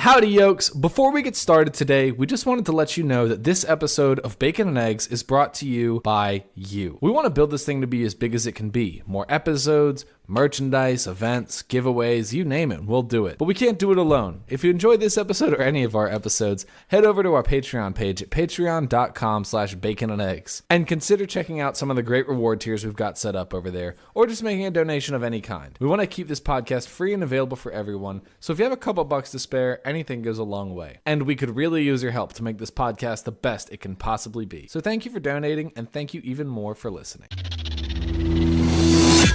Howdy, yokes. Before we get started today, we just wanted to let you know that this episode of Bacon and Eggs is brought to you by you. We want to build this thing to be as big as it can be. More episodes, merchandise, events, giveaways, you name it, we'll do it. But we can't do it alone. If you enjoyed this episode or any of our episodes, head over to our Patreon page at patreon.com/baconandeggs and consider checking out some of the great reward tiers we've got set up over there, or just making a donation of any kind. We want to keep this podcast free and available for everyone, so if you have a couple bucks to spare, anything goes a long way. And we could really use your help to make this podcast the best it can possibly be. So thank you for donating, and thank you even more for listening.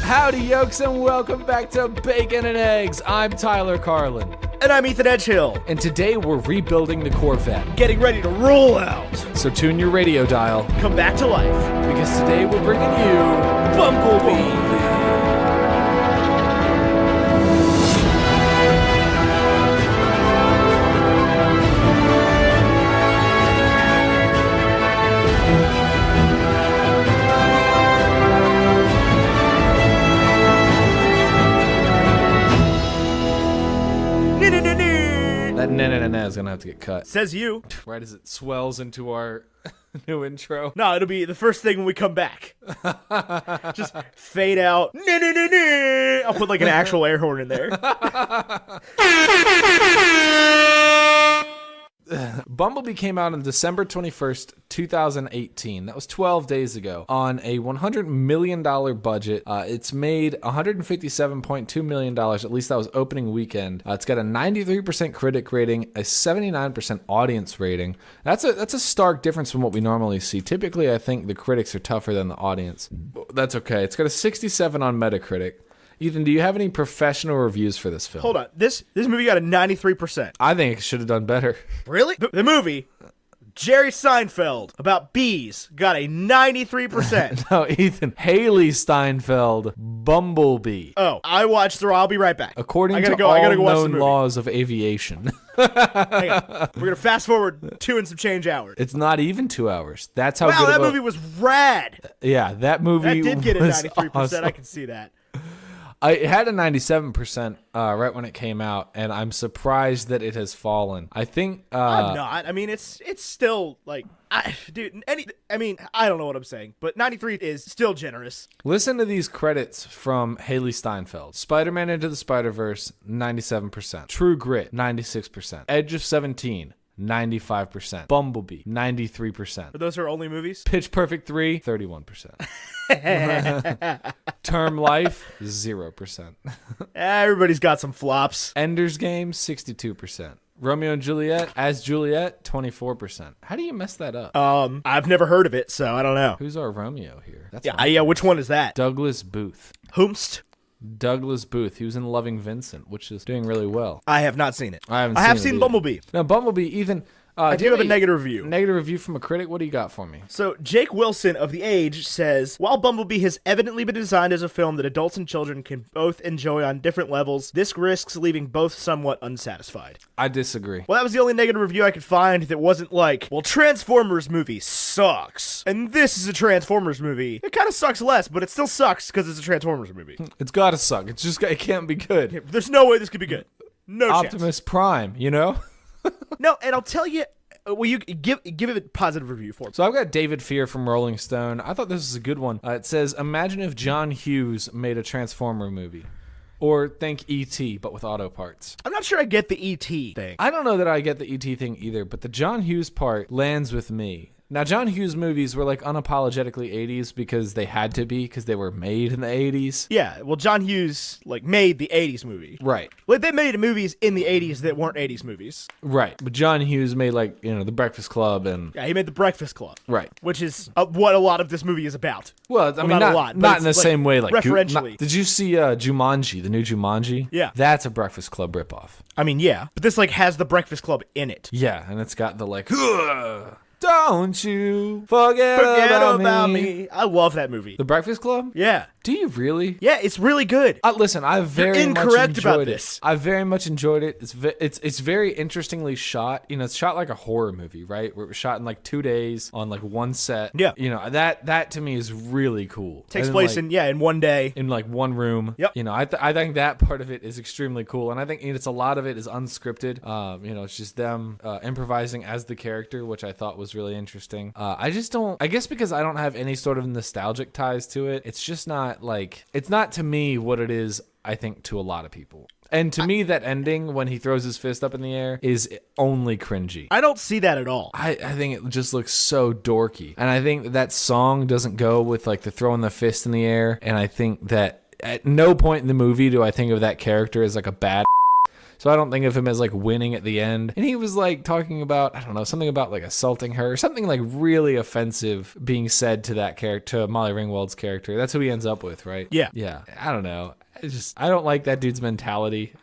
Howdy, yokes, and welcome back to Bacon and Eggs. I'm Tyler Carlin. And I'm Ethan Edgehill. And today we're rebuilding the Corvette. Getting ready to roll out. So tune your radio dial. Come back to life. Because today we're bringing you Bumblebee. That na is gonna have to get cut. Says you. Right as it swells into our new intro. No, it'll be the first thing when we come back. Just fade out. I'll put like an actual air horn in there. Bumblebee came out on December 21st, 2018. That was 12 days ago on a $100 million budget. It's made $157.2 million. At least that was opening weekend. It's got a 93% critic rating, a 79% audience rating. That's a stark difference from what we normally see. Typically, I think the critics are tougher than the audience. That's okay. It's got a 67 on Metacritic. Ethan, do you have any professional reviews for this film? Hold on. This movie got a 93%. I think it should have done better. Really? The movie, Jerry Seinfeld, about bees, got a 93%. No, Ethan, Haley Steinfeld, Bumblebee. Oh, I watched her. I'll be right back. According to I gotta go watch the known movie. laws of aviation. Hang on. We're going to fast forward 2 and some change hours. It's not even 2 hours. That's how Wow, good that of a... movie was rad. Yeah, that movie That did get a was 93%. awesome. I can see that. It had a 97% right when it came out, and I'm surprised that it has fallen. I think... I'm not. I mean, it's still, like... I don't know what I'm saying, but 93 is still generous. Listen to these credits from Haley Steinfeld. Spider-Man Into the Spider-Verse, 97%. True Grit, 96%. Edge of 17, 95%. Bumblebee, 93%. But those are only movies? Pitch Perfect 3, 31%. Term Life, 0%. Everybody's got some flops. Ender's Game, 62%. Romeo and Juliet, as Juliet, 24%. How do you mess that up? I've never heard of it, so I don't know. Who's our Romeo here? That's Yeah, which one is that? Douglas Booth. Whomst? Douglas Booth. He was in Loving Vincent, which is doing really well. I have not seen it. I have seen Bumblebee. Now, Bumblebee, Ethan... I do have a negative review. Negative review from a critic? What do you got for me? So, Jake Wilson of The Age says, while Bumblebee has evidently been designed as a film that adults and children can both enjoy on different levels, this risks leaving both somewhat unsatisfied. I disagree. Well, that was the only negative review I could find that wasn't like, well, Transformers movie sucks, and this is a Transformers movie. It kind of sucks less, but it still sucks because it's a Transformers movie. It's gotta suck. It can't be good. There's no way this could be good. No chance. Optimus Prime, you know? No, and I'll tell you... Well, you give it a positive review for me. So I've got David Fear from Rolling Stone. I thought this was a good one. It says, imagine if John Hughes made a Transformer movie. Or think E.T., but with auto parts. I'm not sure I get the E.T. thing. I don't know that I get the E.T. thing either, but the John Hughes part lands with me. Now, John Hughes movies were like unapologetically 80s because they had to be, because they were made in the 80s. Yeah, well, John Hughes like made the 80s movie. Right. Like, they made movies in the 80s that weren't 80s movies. Right. But John Hughes made like, The Breakfast Club and... Yeah, he made The Breakfast Club. Right. Which is what a lot of this movie is about. Well, I mean, not a lot. Not in the same way. Like referentially. Did you see Jumanji, the new Jumanji? Yeah. That's a Breakfast Club ripoff. I mean, yeah. But this like has The Breakfast Club in it. Yeah, and it's got the like... Don't you forget about me. I love that movie. The Breakfast Club? Yeah. Do you really? Yeah, it's really good. Listen, I very much incorrect enjoyed about it. this. I very much enjoyed it. It's very interestingly shot. You know, it's shot like a horror movie, right? Where it was shot in like 2 days on like one set. Yeah. You know, that to me is really cool. Takes And place like, in one day. in like one room. Yep. You know, I think that part of it is extremely cool, and I think it's a lot of it is unscripted. You know, it's just them improvising as the character, which I thought was really interesting. I just don't. I guess because I don't have any sort of nostalgic ties to it, it's just not like it's not to me what it is. I think to a lot of people. And to me, that ending when he throws his fist up in the air is only cringy. I don't see that at all. I think it just looks so dorky. And I think that song doesn't go with like the throwing the fist in the air. And I think that at no point in the movie do I think of that character as like a bad. So I don't think of him as like winning at the end. And he was like talking about, I don't know, something about like assaulting her, or something like really offensive being said to that character, to Molly Ringwald's character. That's who he ends up with, right? Yeah. Yeah. I don't know. I don't like that dude's mentality.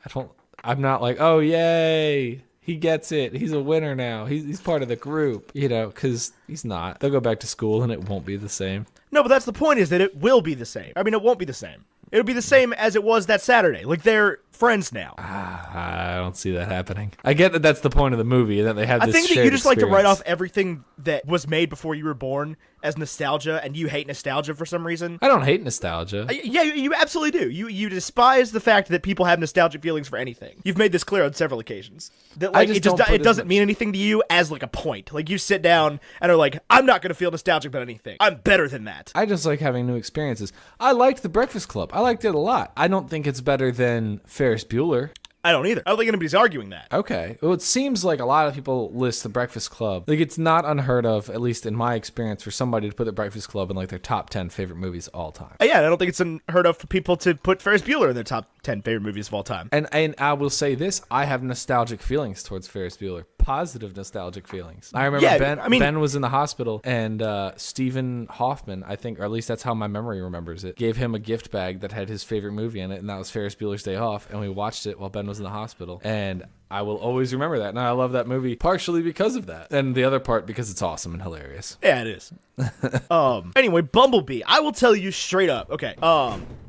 I'm not like, oh, yay. He gets it. He's a winner now. He's part of the group, you know, because he's not. They'll go back to school and it won't be the same. No, but that's the point, is that it will be the same. I mean, it won't be the same. It'll be the same as it was that Saturday. Like, they're friends now. I don't see that happening. I get that that's the point of the movie, that they have this I think that shared you just like to write experience. off everything that was made before you were born as nostalgia, and you hate nostalgia for some reason. I don't hate nostalgia. Yeah, you absolutely do. You despise the fact that people have nostalgic feelings for anything. You've made this clear on several occasions. That like it doesn't mean anything to you as like a point. Like you sit down and are like, I'm not going to feel nostalgic about anything. I'm better than that. I just like having new experiences. I liked The Breakfast Club. I liked it a lot. I don't think it's better than Ferris Bueller. I don't either. I don't think anybody's arguing that. Okay. Well, it seems like a lot of people list The Breakfast Club. Like, it's not unheard of, at least in my experience, for somebody to put The Breakfast Club in, like, their top 10 favorite movies of all time. Yeah, I don't think it's unheard of for people to put Ferris Bueller in their top 10 favorite movies of all time. And I will say this, I have nostalgic feelings towards Ferris Bueller. Positive nostalgic feelings. I remember Ben was in the hospital, and Stephen Hoffman, I think, or at least that's how my memory remembers it, gave him a gift bag that had his favorite movie in it, and that was Ferris Bueller's Day Off, and we watched it while Ben was in the hospital. And I will always remember that, and I love that movie partially because of that, and the other part because it's awesome and hilarious. Yeah, it is. Anyway, Bumblebee. I will tell you straight up. Okay.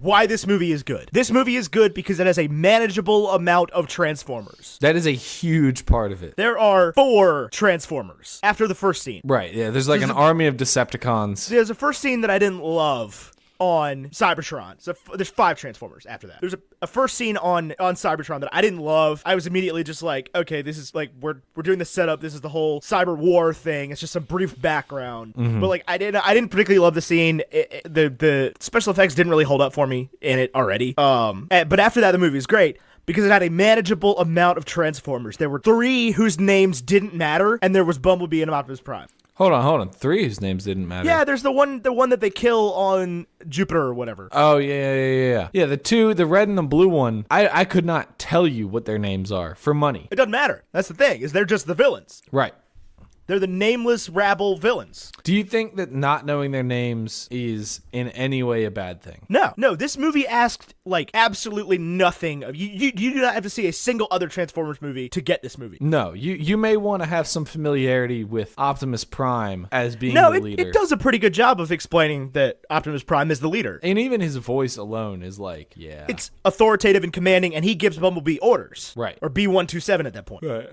Why this movie is good. This movie is good because it has a manageable amount of Transformers. That is a huge part of it. There are 4 Transformers after the first scene. Right. Yeah. There's like an army of Decepticons. There's a first scene that I didn't love on Cybertron. So there's 5 Transformers after that. There's a first scene on Cybertron that I didn't love. I was immediately just like, okay, this is like we're doing the setup. This is the whole cyber war thing. It's just some brief background. But like I didn't particularly love the scene. The special effects didn't really hold up for me in it already. But after that, the movie is great because it had a manageable amount of Transformers. There were 3 whose names didn't matter, and there was Bumblebee and Optimus Prime. Hold on. 3 whose names didn't matter. Yeah, there's the one that they kill on Jupiter or whatever. Oh, yeah. Yeah, the 2, the red and the blue one, I could not tell you what their names are for money. It doesn't matter. That's the thing, is they're just the villains. Right. They're the nameless rabble villains. Do you think that not knowing their names is in any way a bad thing? No. This movie asked like absolutely nothing of you. You do not have to see a single other Transformers movie to get this movie. No, you may want to have some familiarity with Optimus Prime as being the leader. It does a pretty good job of explaining that Optimus Prime is the leader. And even his voice alone is like, yeah. It's authoritative and commanding, and he gives Bumblebee orders. Right. Or B127 at that point. Right.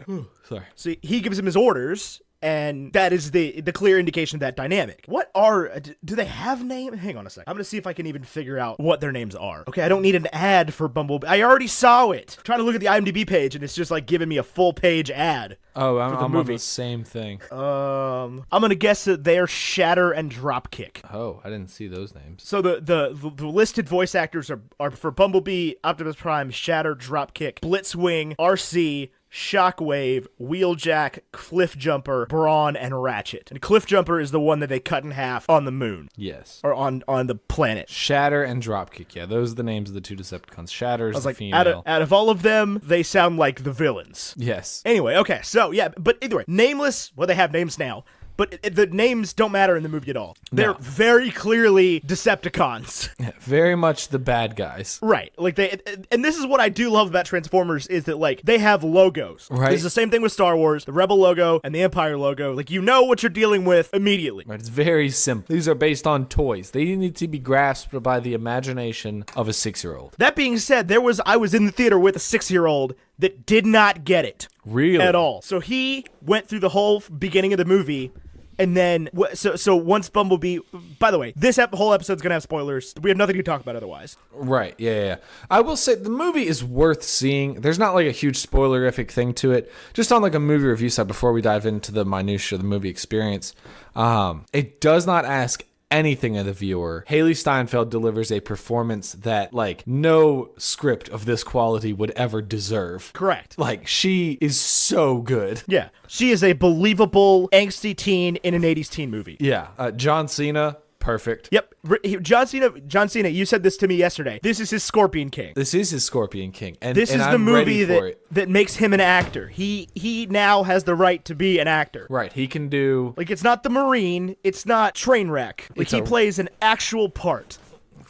Sorry. So he gives him his orders. And that is the clear indication of that dynamic. Do they have names? Hang on a second. I'm going to see if I can even figure out what their names are. Okay, I don't need an ad for Bumblebee. I already saw it. I'm trying to look at the IMDb page, and it's just like giving me a full page ad. Oh, I'm on the same thing. I'm going to guess that they're Shatter and Dropkick. Oh, I didn't see those names. So the listed voice actors are for Bumblebee, Optimus Prime, Shatter, Dropkick, Blitzwing, RC, Shockwave, Wheeljack, Cliffjumper, Brawn, and Ratchet. And Cliffjumper is the one that they cut in half on the moon. Yes. Or on the planet. Shatter and Dropkick, yeah. Those are the names of the 2 Decepticons. Shatter is the female. Out of all of them, they sound like the villains. Yes. Anyway, okay, so yeah, but either way, nameless, well, they have names now. but the names don't matter in the movie at all. They're very clearly Decepticons. Very much the bad guys. Right. Like and this is what I do love about Transformers is that like they have logos. Right. It's the same thing with Star Wars, the Rebel logo and the Empire logo. Like you know what you're dealing with immediately. Right. It's very simple. These are based on toys. They need to be grasped by the imagination of a 6-year-old. That being said, I was in the theater with a 6-year-old that did not get it. Really? At all. So he went through the whole beginning of the movie. And then, so once Bumblebee, by the way, this whole episode's going to have spoilers. We have nothing to talk about otherwise. Right, yeah. I will say the movie is worth seeing. There's not like a huge spoilerific thing to it. Just on like a movie review side, before we dive into the minutia of the movie experience, it does not ask anything of the viewer. Haley Steinfeld delivers a performance that like no script of this quality would ever deserve. Correct. Like she is so good. Yeah. She is a believable angsty teen in an 80s teen movie. Yeah. John Cena, perfect. Yep. John Cena, you said this to me yesterday. This is his Scorpion King. This is his Scorpion King. And this is the I'm movie ready that makes him an actor. He now has the right to be an actor. Right. He can do... Like, it's not the Marine. It's not Trainwreck. Like, he plays an actual part.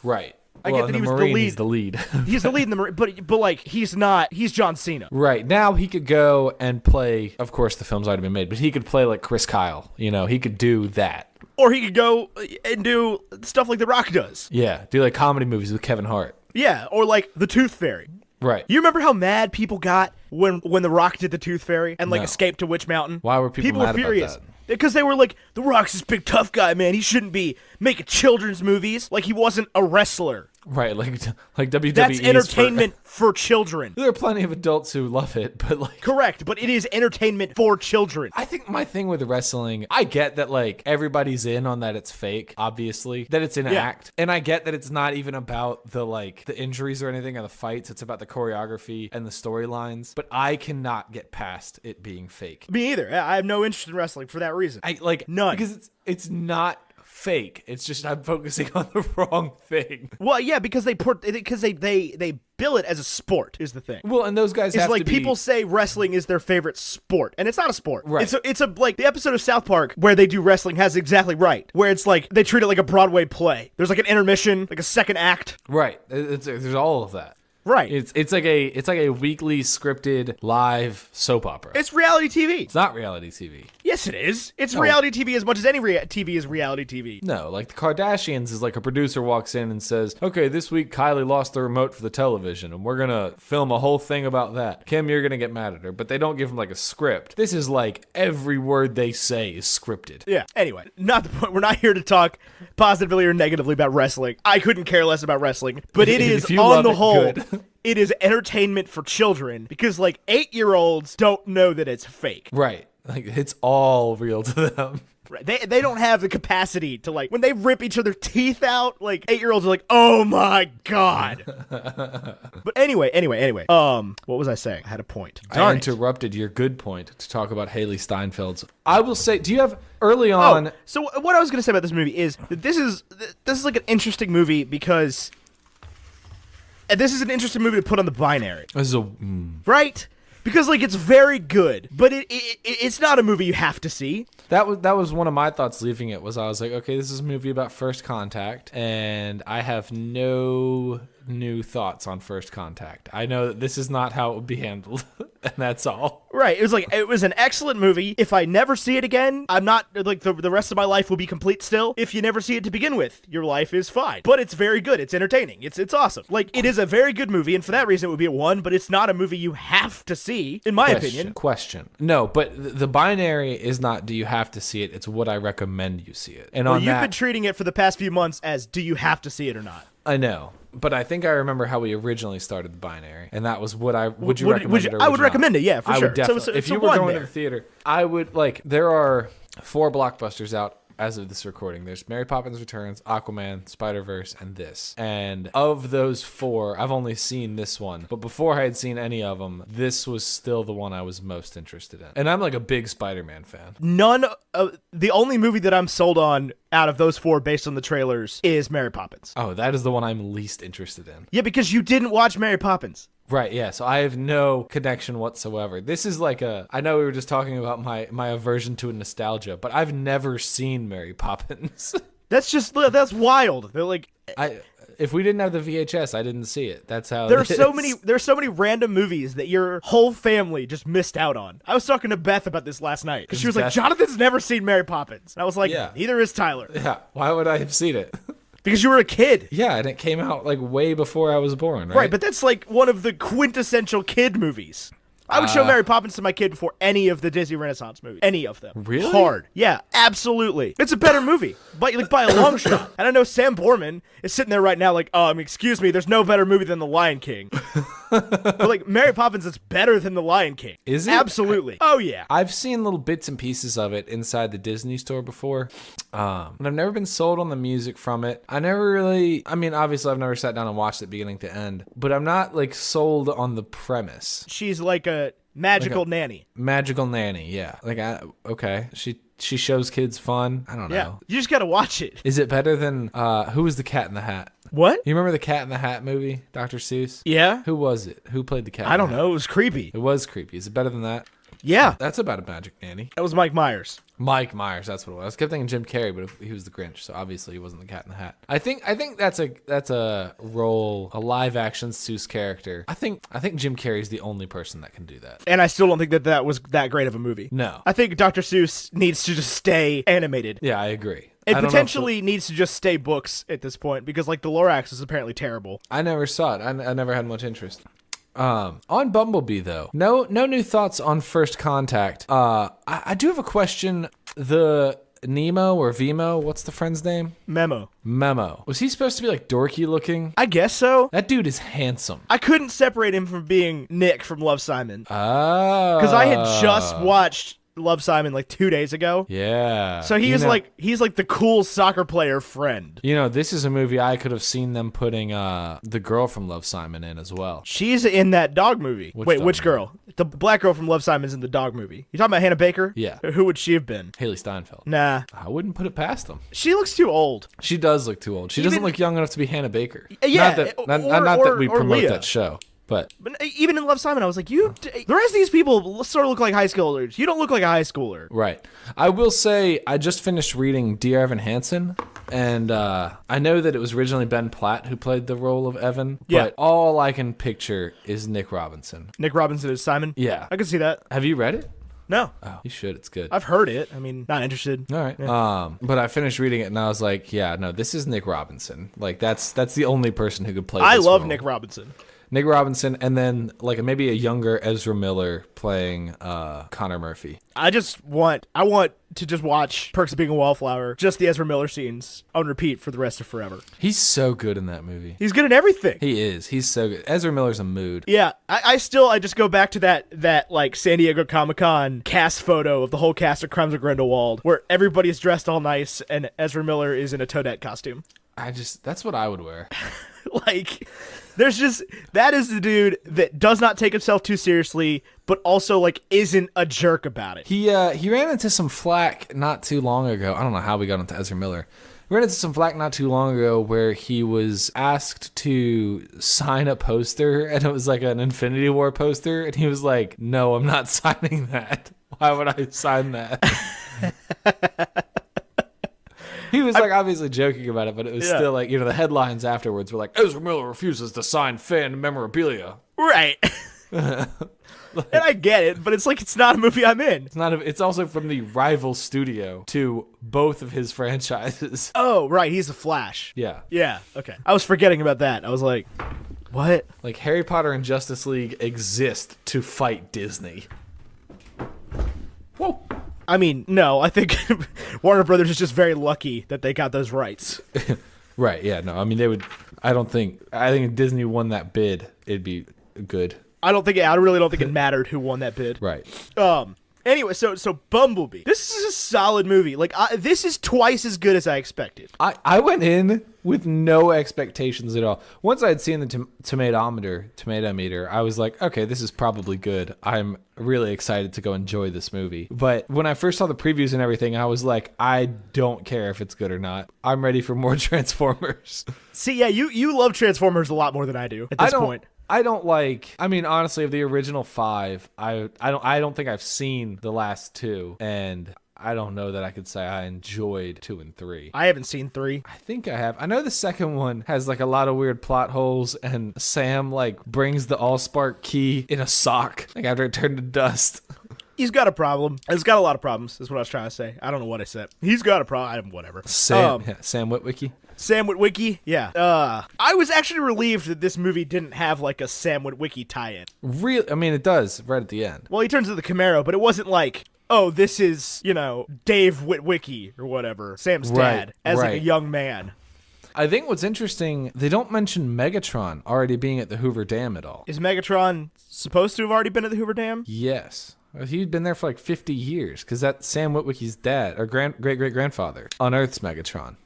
Right. I get that he was the lead. He's the lead. He's the lead in the Marine, but like, he's not... He's John Cena. Right. Now he could go and play... Of course, the film's already been made, but he could play like Chris Kyle. You know, he could do that. Or he could go and do stuff like The Rock does. Yeah, do like comedy movies with Kevin Hart. Yeah, or like The Tooth Fairy. Right. You remember how mad people got when The Rock did The Tooth Fairy and like escaped to Witch Mountain? Why were people mad were furious about that? Because they were like, The Rock's this big tough guy, man. He shouldn't be making children's movies. Like he wasn't a wrestler. Right, like WWE. That's entertainment for children. There are plenty of adults who love it, but like... Correct, but it is entertainment for children. I think my thing with wrestling, I get that like everybody's in on that it's fake, obviously, that it's an act. And I get that it's not even about the injuries or anything or the fights. It's about the choreography and the storylines. But I cannot get past it being fake. Me either. I have no interest in wrestling for that reason. None. Because it's not fake. It's just I'm focusing on the wrong thing. Well, yeah, because they bill it as a sport is the thing. Well, and those guys it's have like to be... people say wrestling is their favorite sport, and it's not a sport. Right. It's a like the episode of South Park where they do wrestling has exactly right. Where it's like they treat it like a Broadway play. There's like an intermission, like a second act. Right. There's all of that. Right. It's like a weekly scripted live soap opera. It's reality TV. It's not reality TV. Yes, it is. It's reality TV as much as any TV is reality TV. No, like the Kardashians is like a producer walks in and says, okay, this week Kylie lost the remote for the television and we're going to film a whole thing about that. Kim, you're going to get mad at her, but they don't give them like a script. This is like every word they say is scripted. Yeah. Anyway, not the point. We're not here to talk positively or negatively about wrestling. I couldn't care less about wrestling, but it is on the whole... It is entertainment for children because, like, 8-year-olds don't know that it's fake. Right. Like, it's all real to them. Right. They don't have the capacity to, like, when they rip each other's teeth out, like, 8-year-olds are like, oh, my God. But anyway. What was I saying? I had a point. I interrupted your good point to talk about Haley Steinfeld's. I will say, do you have early on... Oh, so what I was going to say about this movie is that this is like, an interesting movie because... This is an interesting movie to put on the binary. Right? Because, like, it's very good, but it's not a movie you have to see. That was one of my thoughts leaving it, was I was like, okay, this is a movie about first contact, and I have no new thoughts on first contact. I know that this is not how it would be handled, and that's all. Right. It was an excellent movie. If I never see it again, I'm not, like, the rest of my life will be complete still. If you never see it to begin with, your life is fine. But it's very good. It's entertaining. It's awesome. Like, it is a very good movie, and for that reason, it would be a 1, but it's not a movie you have to see, in my opinion. Question. No, but the binary is not do you have to see it, it's would I recommend you see it. And well, you've been treating it for the past few months as do you have to see it or not. I know. But I think I remember how we originally started the binary, and that was would you recommend it or I would recommend it, yeah, for sure. I would definitely. So if you were going to the theater, I would, like, there are 4 blockbusters out as of this recording. There's Mary Poppins Returns, Aquaman, Spider-Verse, and this. And of those 4, I've only seen this one. But before I had seen any of them, this was still the one I was most interested in. And I'm like a big Spider-Man fan. The only movie that I'm sold on out of those 4 based on the trailers is Mary Poppins. Oh, that is the one I'm least interested in. Yeah, because you didn't watch Mary Poppins. Right, yeah. So I have no connection whatsoever. This is like I know we were just talking about my aversion to nostalgia, but I've never seen Mary Poppins. That's wild. They're like, If we didn't have the VHS, I didn't see it. That's how there's so many random movies that your whole family just missed out on. I was talking to Beth about this last night because she was like, Jonathan's never seen Mary Poppins. And I was like, neither is Tyler. Yeah, why would I have seen it? Because you were a kid. Yeah, and it came out like way before I was born, right? Right, but that's like one of the quintessential kid movies. I would show Mary Poppins to my kid before any of the Disney Renaissance movies. Any of them. Really? Hard. Yeah, absolutely. It's a better movie, by a long shot. And I know Sam Borman is sitting there right now like, excuse me, there's no better movie than The Lion King. But like, Mary Poppins is better than The Lion King. Is it? Absolutely. Oh, yeah. I've seen little bits and pieces of it inside the Disney store before. And I've never been sold on the music from it. Obviously I've never sat down and watched it beginning to end, but I'm not like sold on the premise. She's like a magical nanny. Magical nanny, yeah. Okay. She shows kids fun. I don't know. Yeah. You just gotta watch it. Is it better than who was the Cat in the Hat? What? You remember the Cat in the Hat movie, Dr. Seuss? Yeah. Who was it? Who played the cat? I don't know. It was creepy. It was creepy. Is it better than that? Yeah. That's about a magic nanny. That was Mike Myers. Mike Myers, that's what it was. I kept thinking Jim Carrey, but he was the Grinch, so obviously he wasn't the Cat in the Hat. I think that's a role, a live action Seuss character. I think Jim Carrey's the only person that can do that. And I still don't think that was that great of a movie. No. I think Dr. Seuss needs to just stay animated. Yeah, I agree. It potentially needs to just stay books at this point because like the Lorax is apparently terrible. I never saw it. I never had much interest. On Bumblebee though, no new thoughts on First Contact. I do have a question. The Nemo or Vimo, what's the friend's name? Memo. Was he supposed to be like dorky looking? I guess so. That dude is handsome. I couldn't separate him from being Nick from Love, Simon. Oh. Because I had just watched Love, Simon like 2 days ago. Yeah. So he's like the cool soccer player friend. This is a movie I could have seen them putting the girl from Love, Simon in as well. She's in that dog movie. Which girl? The black girl from Love, Simon's in the dog movie. You talking about Hannah Baker? Yeah. Who would she have been? Haley Steinfeld. Nah. I wouldn't put it past them. She looks too old. She does look too old. She doesn't look young enough to be Hannah Baker. Yeah. Not that we promote Leah. that show. But even in Love, Simon, I was like, the rest of these people sort of look like high schoolers. You don't look like a high schooler. Right. I will say, I just finished reading Dear Evan Hansen, and I know that it was originally Ben Platt who played the role of Evan, but all I can picture is Nick Robinson. Nick Robinson is Simon? Yeah. I can see that. Have you read it? No. Oh, you should. It's good. I've heard it. Not interested. All right. Yeah. But I finished reading it, and I was like, yeah, no, this is Nick Robinson. Like, that's the only person who could play I this love role. Nick Robinson. Nick Robinson, and then like maybe a younger Ezra Miller playing Connor Murphy. I want to just watch Perks of Being a Wallflower, just the Ezra Miller scenes on repeat for the rest of forever. He's so good in that movie. He's good in everything. He is. He's so good. Ezra Miller's a mood. Yeah, I just go back to that like San Diego Comic-Con cast photo of the whole cast of Crimes of Grindelwald, where everybody's dressed all nice and Ezra Miller is in a Toadette costume. That's what I would wear. Like, that is the dude that does not take himself too seriously, but also like isn't a jerk about it. He ran into some flack not too long ago. I don't know how we got into Ezra Miller. We ran into some flack not too long ago where he was asked to sign a poster, and it was like an Infinity War poster, and he was like, "No, I'm not signing that. Why would I sign that?" He was like obviously joking about it, but it was still like, the headlines afterwards were like, Ezra Miller refuses to sign fan memorabilia. Right. And I get it, but it's like, it's not a movie I'm in. It's also from the rival studio to both of his franchises. Oh, right. He's the Flash. Yeah. Yeah. Okay. I was forgetting about that. I was like, what? Like Harry Potter and Justice League exist to fight Disney. Whoa. No, I think Warner Brothers is just very lucky that they got those rights. Right, yeah, no, I think if Disney won that bid, it'd be good. I really don't think it mattered who won that bid. Right. Anyway, so Bumblebee. This is a solid movie. Like, this is twice as good as I expected. I went in with no expectations at all. Once I had seen the tomato meter, I was like, okay, this is probably good. I'm really excited to go enjoy this movie. But when I first saw the previews and everything, I was like, I don't care if it's good or not. I'm ready for more Transformers. See, yeah, you love Transformers a lot more than I do at this point. I don't like. I mean, honestly, of the original 5, I don't think I've seen the last 2, and I don't know that I could say I enjoyed 2 and 3. I haven't seen 3. I think I have. I know the second one has like a lot of weird plot holes, and Sam like brings the Allspark key in a sock, like after it turned to dust. He's got a problem. He's got a lot of problems, is what I was trying to say. I don't know what I said. He's got a problem. Whatever. Sam Witwicky. Sam Witwicky? Yeah. I was actually relieved that this movie didn't have like a Sam Witwicky tie-in. Real? I mean, it does right at the end. Well, he turns into the Camaro, but it wasn't like, oh, this is, Dave Witwicky or whatever, Sam's dad, as like a young man. I think what's interesting, they don't mention Megatron already being at the Hoover Dam at all. Is Megatron supposed to have already been at the Hoover Dam? Yes. He'd been there for like 50 years, because that's Sam Witwicky's dad, or great-great-grandfather, unearths Megatron.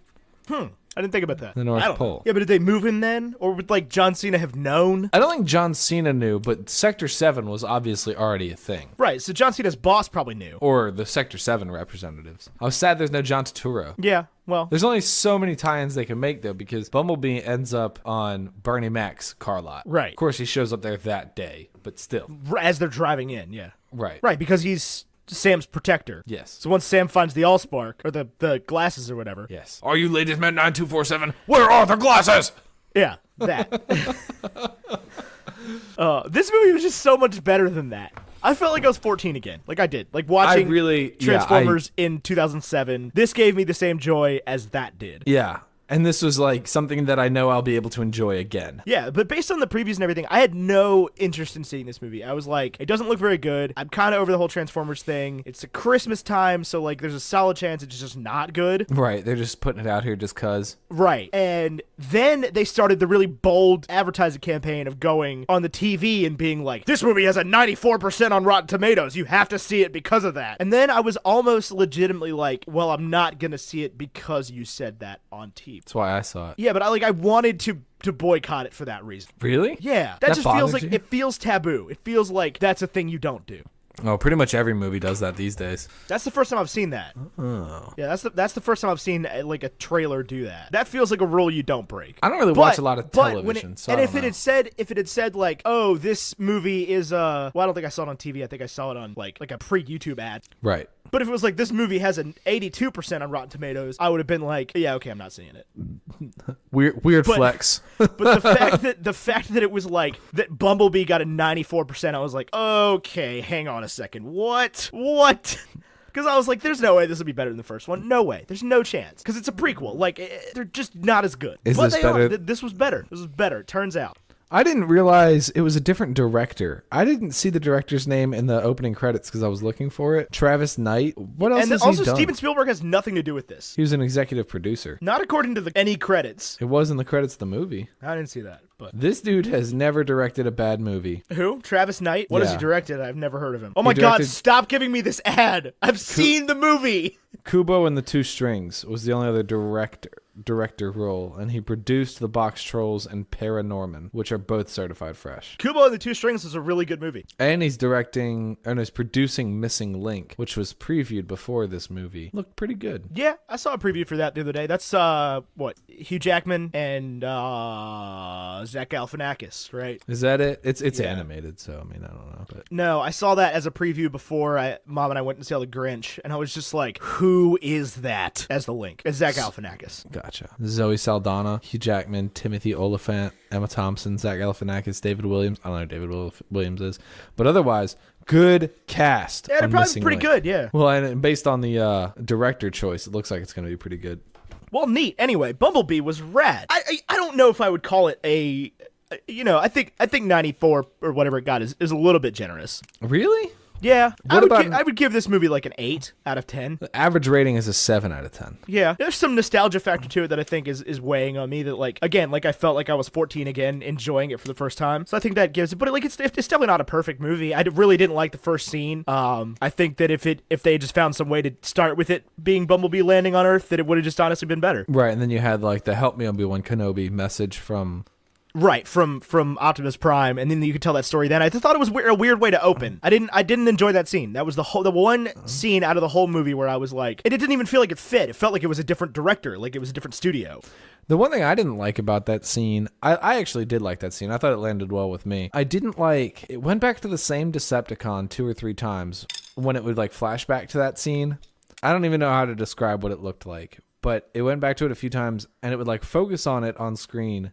I didn't think about that. The North Pole. Yeah, but did they move him then? Or would, like, John Cena have known? I don't think John Cena knew, but Sector 7 was obviously already a thing. Right, so John Cena's boss probably knew. Or the Sector 7 representatives. I was sad there's no John Turturro. Yeah, well. There's only so many tie-ins they can make, though, because Bumblebee ends up on Bernie Mac's car lot. Right. Of course, he shows up there that day, but still. As they're driving in, yeah. Right. Right, because he's Sam's protector. Yes. So once Sam finds the Allspark, or the glasses or whatever. Yes. Are you ladies men 9247? Where are the glasses? Yeah, that. This movie was just so much better than that. I felt like I was 14 again. Like I did. Like watching Transformers in 2007. This gave me the same joy as that did. Yeah. And this was like something that I know I'll be able to enjoy again. Yeah, but based on the previews and everything, I had no interest in seeing this movie. I was like, it doesn't look very good. I'm kind of over the whole Transformers thing. It's a Christmas time, so like there's a solid chance it's just not good. Right, they're just putting it out here just cuz. Right. And then they started the really bold advertising campaign of going on the TV and being like, this movie has a 94% on Rotten Tomatoes. You have to see it because of that. And then I was almost legitimately like, well, I'm not going to see it because you said that on TV. That's why I saw it. Yeah, but I wanted to boycott it for that reason. Really? Yeah. That just feels like, you? it feels taboo. It feels like that's a thing you don't do. Oh, pretty much every movie does that these days. That's the first time I've seen that. Oh. Yeah, that's the first time I've seen like a trailer do that. That feels like a rule you don't break. I don't really watch a lot of television, and if it had said like, oh, this movie is well, I don't think I saw it on TV. I think I saw it on like a pre-YouTube ad. Right. But if it was like this movie has an 82% on Rotten Tomatoes, I would have been like, yeah, okay, I'm not seeing it. Weird flex. But the fact that it was like that Bumblebee got a 94%, I was like, okay, hang on a second. What? Because I was like, there's no way this will be better than the first one. No way. There's no chance. Because it's a prequel. Like, they're just not as good. Is this better? This was better. This was better, it turns out. I didn't realize it was a different director. I didn't see the director's name in the opening credits because I was looking for it. Travis Knight. What else has he done? Also, Steven Spielberg has nothing to do with this. He was an executive producer. Not according to any credits. It was in the credits of the movie. I didn't see that. But this dude has never directed a bad movie. Who? Travis Knight? What has he directed? I've never heard of him. Oh my God, stop giving me this ad. I've seen the movie. Kubo and the Two Strings was the only other director role, and he produced The Box Trolls and Paranorman, which are both certified fresh. Kubo and the Two Strings is a really good movie. And he's producing Missing Link, which was previewed before this movie. Looked pretty good. Yeah, I saw a preview for that the other day. That's Hugh Jackman and Zach Galifianakis, right? Is that it? It's animated, so I mean, I don't know. But no, I saw that as a preview before Mom and I went to see The Grinch, and I was just like, who is that? As the Link. It's Zach Galifianakis. Gotcha. Zoe Saldana, Hugh Jackman, Timothy Olyphant, Emma Thompson, Zach Galifianakis, David Williams. I don't know who David Williams is. But otherwise, good cast. Yeah, they're probably pretty good, yeah. Well, and based on the director choice, it looks like it's going to be pretty good. Well, neat. Anyway, Bumblebee was rad. I don't know if I would call it I think 94 or whatever it got is a little bit generous. Really? Yeah, I would give this movie like an 8 out of 10. The average rating is a 7 out of 10. Yeah, there's some nostalgia factor to it that I think is weighing on me. That like I felt like I was 14 again, enjoying it for the first time. So I think that gives it. But it's definitely not a perfect movie. I really didn't like the first scene. I think that if they just found some way to start with it being Bumblebee landing on Earth, that it would have just honestly been better. Right, and then you had like the "Help Me Obi-Wan Kenobi" message from Right, from Optimus Prime, and then you could tell that story then. I just thought it was a weird way to open. I didn't enjoy that scene. That was the one scene out of the whole movie where I was like, and it didn't even feel like it fit. It felt like it was a different director, like it was a different studio. The one thing I didn't like about that scene, I actually did like that scene. I thought it landed well with me. I didn't like, it went back to the same Decepticon 2 or 3 times when it would like flash back to that scene. I don't even know how to describe what it looked like, but it went back to it a few times and it would like focus on it on screen.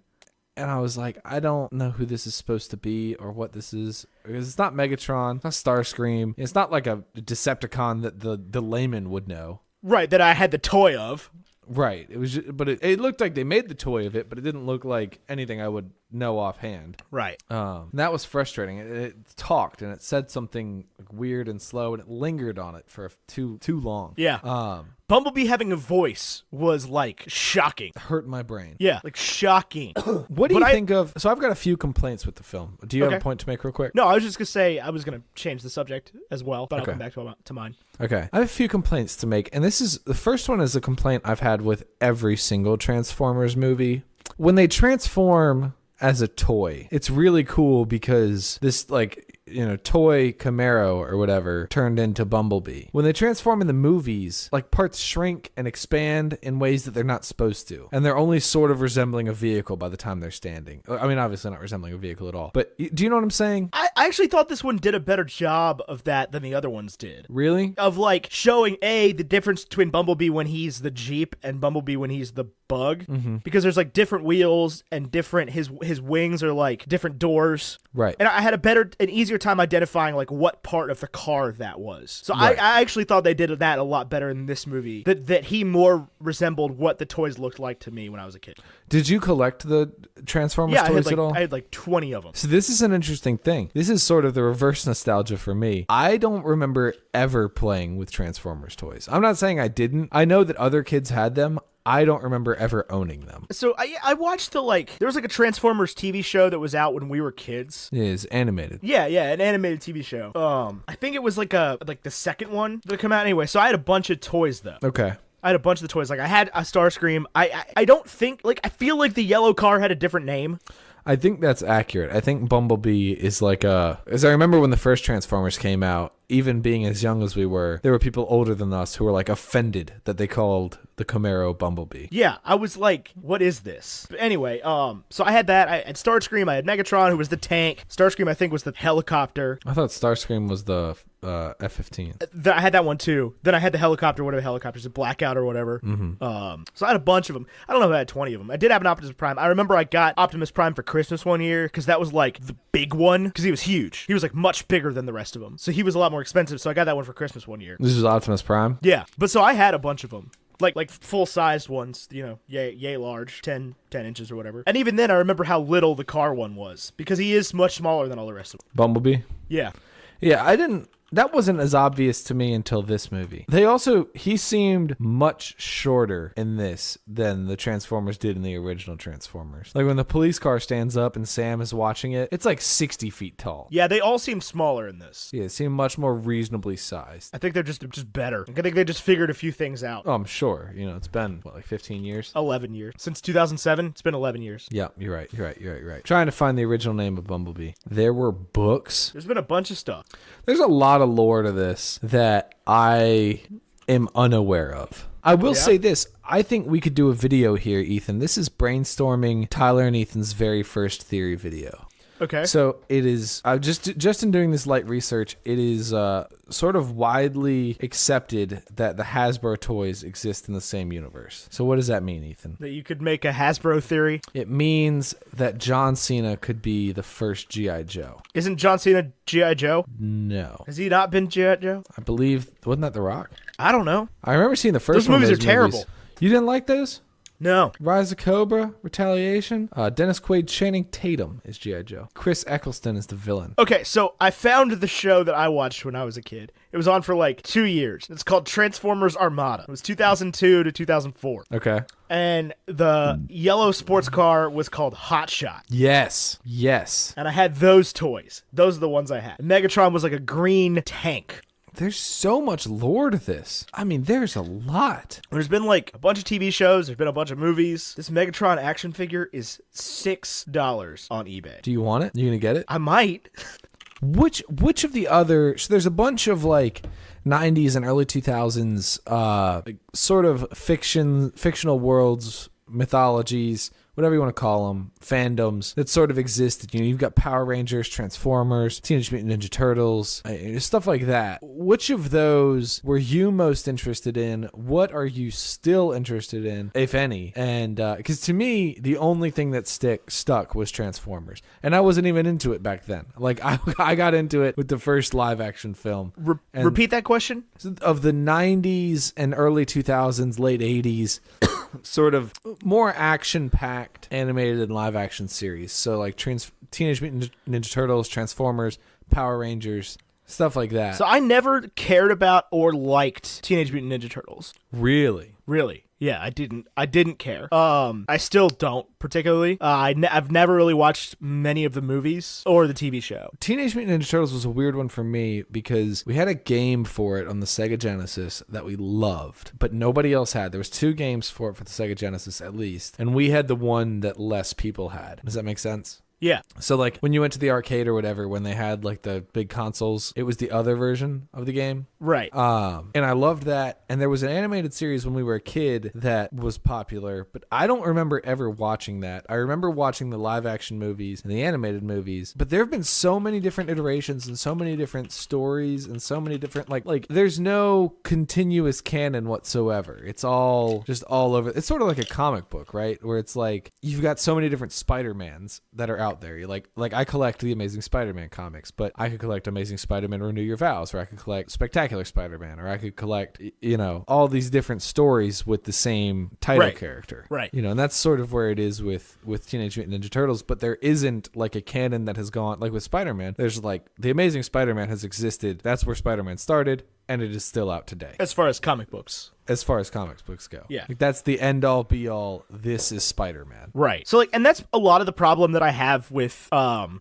And I was like, I don't know who this is supposed to be or what this is. Because it's not Megatron, it's not Starscream. It's not like a Decepticon that the layman would know. Right, that I had the toy of. Right. It was just, but it looked like they made the toy of it, but it didn't look like anything I would know offhand. Right. And that was frustrating. It talked and it said something weird and slow and it lingered on it for too long. Yeah. Bumblebee having a voice was like shocking. Hurt my brain. Yeah, like shocking. What do you think of? So I've got a few complaints with the film. Do you have a point to make real quick? No, I was just gonna say I was gonna change the subject as well, but I'll come back to mine. Okay, I have a few complaints to make, and this is the first one is a complaint I've had with every single Transformers movie. When they transform as a toy, it's really cool because this toy Camaro or whatever turned into Bumblebee. When they transform in the movies, like parts shrink and expand in ways that they're not supposed to. And they're only sort of resembling a vehicle by the time they're standing. I mean, obviously not resembling a vehicle at all. But do you know what I'm saying? I actually thought this one did a better job of that than the other ones did. Really? Of like showing the difference between Bumblebee when he's the Jeep and Bumblebee when he's the Bug. Mm-hmm. Because there's like different wheels and different, his wings are like different doors. Right. And I had an easier time identifying like what part of the car that was. So right. I actually thought they did that a lot better in this movie. That he more resembled what the toys looked like to me when I was a kid. Did you collect the Transformers toys at all? I had like 20 of them. So this is an interesting thing. This is sort of the reverse nostalgia for me. I don't remember ever playing with Transformers toys. I'm not saying I didn't. I know that other kids had them. I don't remember ever owning them. So I watched there was like a Transformers TV show that was out when we were kids. It is animated. Yeah, an animated TV show. I think it was like the second one that came out anyway. So I had a bunch of toys though. Okay. I had a bunch of the toys. Like I had a Starscream. I don't think I feel like the yellow car had a different name. I think that's accurate. I think Bumblebee is like as I remember when the first Transformers came out, even being as young as we were, there were people older than us who were like offended that they called the Camaro Bumblebee. Yeah, I was like, what is this? But anyway, so I had that. I had Starscream. I had Megatron, who was the tank. Starscream, I think, was the helicopter. I thought Starscream was the F-15. I had that one too. Then I had the helicopter, whatever helicopters, a Blackout or whatever. Mm-hmm. So I had a bunch of them. I don't know if I had 20 of them. I did have an Optimus Prime. I remember I got Optimus Prime for Christmas one year because that was like the big one because he was huge. He was like much bigger than the rest of them. So he was a lot more expensive. So I got that one for Christmas one year. This was Optimus Prime? Yeah. But so I had a bunch of them. Like full-sized ones, yay large, 10 inches or whatever. And even then, I remember how little the car one was because he is much smaller than all the rest of them. Bumblebee? Yeah. Yeah, that wasn't as obvious to me until this movie. He seemed much shorter in this than the Transformers did in the original Transformers. Like when the police car stands up and Sam is watching it, it's like 60 feet tall. Yeah, they all seem smaller in this. Yeah, it seemed much more reasonably sized. I think they're just better. I think they just figured a few things out. Oh, I'm sure. It's been, like 15 years? 11 years. Since 2007, it's been 11 years. Yeah, you're right. Trying to find the original name of Bumblebee. There were books. There's been a bunch of stuff. There's a lot of lore to this that I am unaware of. I will say this. I think we could do a video here, Ethan. This is brainstorming Tyler and Ethan's very first theory video. Okay. So it is, just in doing this light research, it is sort of widely accepted that the Hasbro toys exist in the same universe. So what does that mean, Ethan? That you could make a Hasbro theory? It means that John Cena could be the first G.I. Joe. Isn't John Cena G.I. Joe? No. Has he not been G.I. Joe? I believe, wasn't that The Rock? I don't know. I remember seeing the first one. Those movies are terrible. You didn't like those? No. Rise of Cobra, Retaliation. Dennis Quaid, Channing Tatum is G.I. Joe. Chris Eccleston is the villain. Okay, so I found the show that I watched when I was a kid. It was on for like 2 years. It's called Transformers Armada. It was 2002 to 2004. Okay. And the yellow sports car was called Hot Shot. Yes. And I had those toys. Those are the ones I had. Megatron was like a green tank. There's so much lore to this. I mean, there's a lot. There's been like a bunch of TV shows. There's been a bunch of movies. This Megatron action figure is $6 on eBay. Do you want it? You gonna get it? I might. Which of the other? So there's a bunch of like 90s and early 2000s sort of fictional worlds, mythologies, whatever you want to call them, fandoms that sort of existed. You know, you've got Power Rangers, Transformers, Teenage Mutant Ninja Turtles, stuff like that. Which of those were you most interested in? What are you still interested in, if any? And because to me, the only thing that stuck was Transformers, and I wasn't even into it back then. Like I got into it with the first live action film. Repeat that question. Of the 90s and early 2000s, late 80s. Sort of more action-packed animated and live-action series. So like Teenage Mutant Ninja Turtles, Transformers, Power Rangers, stuff like that. So I never cared about or liked Teenage Mutant Ninja Turtles. Really? Yeah, I didn't care. I still don't particularly. I've never really watched many of the movies or the TV show. Teenage Mutant Ninja Turtles was a weird one for me because we had a game for it on the Sega Genesis that we loved, but nobody else had. There was 2 games for it for the Sega Genesis at least, and we had the one that less people had. Does that make sense? Yeah. So like when you went to the arcade or whatever, when they had like the big consoles, it was the other version of the game. Right. And I loved that. And there was an animated series when we were a kid that was popular, but I don't remember ever watching that. I remember watching the live action movies and the animated movies, but there have been so many different iterations and so many different stories and so many different, like there's no continuous canon whatsoever. It's all just all over. It's sort of like a comic book, right? Where it's like, you've got so many different Spider-Mans that are out there. You're like I collect the Amazing Spider-Man comics, but I could collect Amazing Spider-Man Renew Your Vows, or I could collect Spectacular Spider-Man, or I could collect, all these different stories with the same title character. Right. And that's sort of where it is with Teenage Mutant Ninja Turtles, but there isn't like a canon that has gone, like with Spider-Man, there's like the Amazing Spider-Man has existed. That's where Spider-Man started, and it is still out today. As far as comic books. As far as comics books go. Yeah. Like, that's the end-all, be-all, this is Spider-Man. Right. So, and that's a lot of the problem that I have with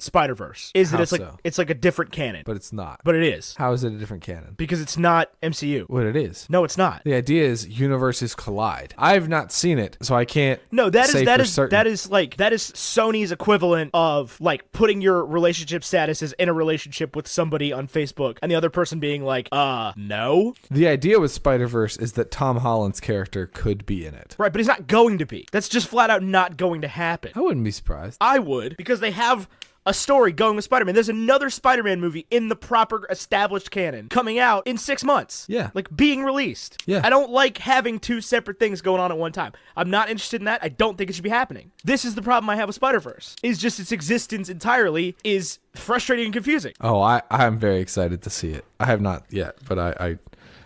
Spider-Verse, is that How it's like a different canon. But it's not. But it is. How is it a different canon? Because it's not MCU. What it is. No, it's not. The idea is universes collide. I've not seen it, so I can't say for certain. that is Sony's equivalent of like putting your relationship status as in a relationship with somebody on Facebook and the other person being like, no. The idea with Spider-Verse is that Tom Holland's character could be in it. Right, but he's not going to be. That's just flat out not going to happen. I wouldn't be surprised. I would, because they have a story going with Spider-Man. There's another Spider-Man movie in the proper established canon coming out in 6 months. Yeah. Like being released. Yeah. I don't like having 2 separate things going on at one time. I'm not interested in that. I don't think it should be happening. This is the problem I have with Spider-Verse. Is just its existence entirely is frustrating and confusing. Oh, I'm very excited to see it. I have not yet, but I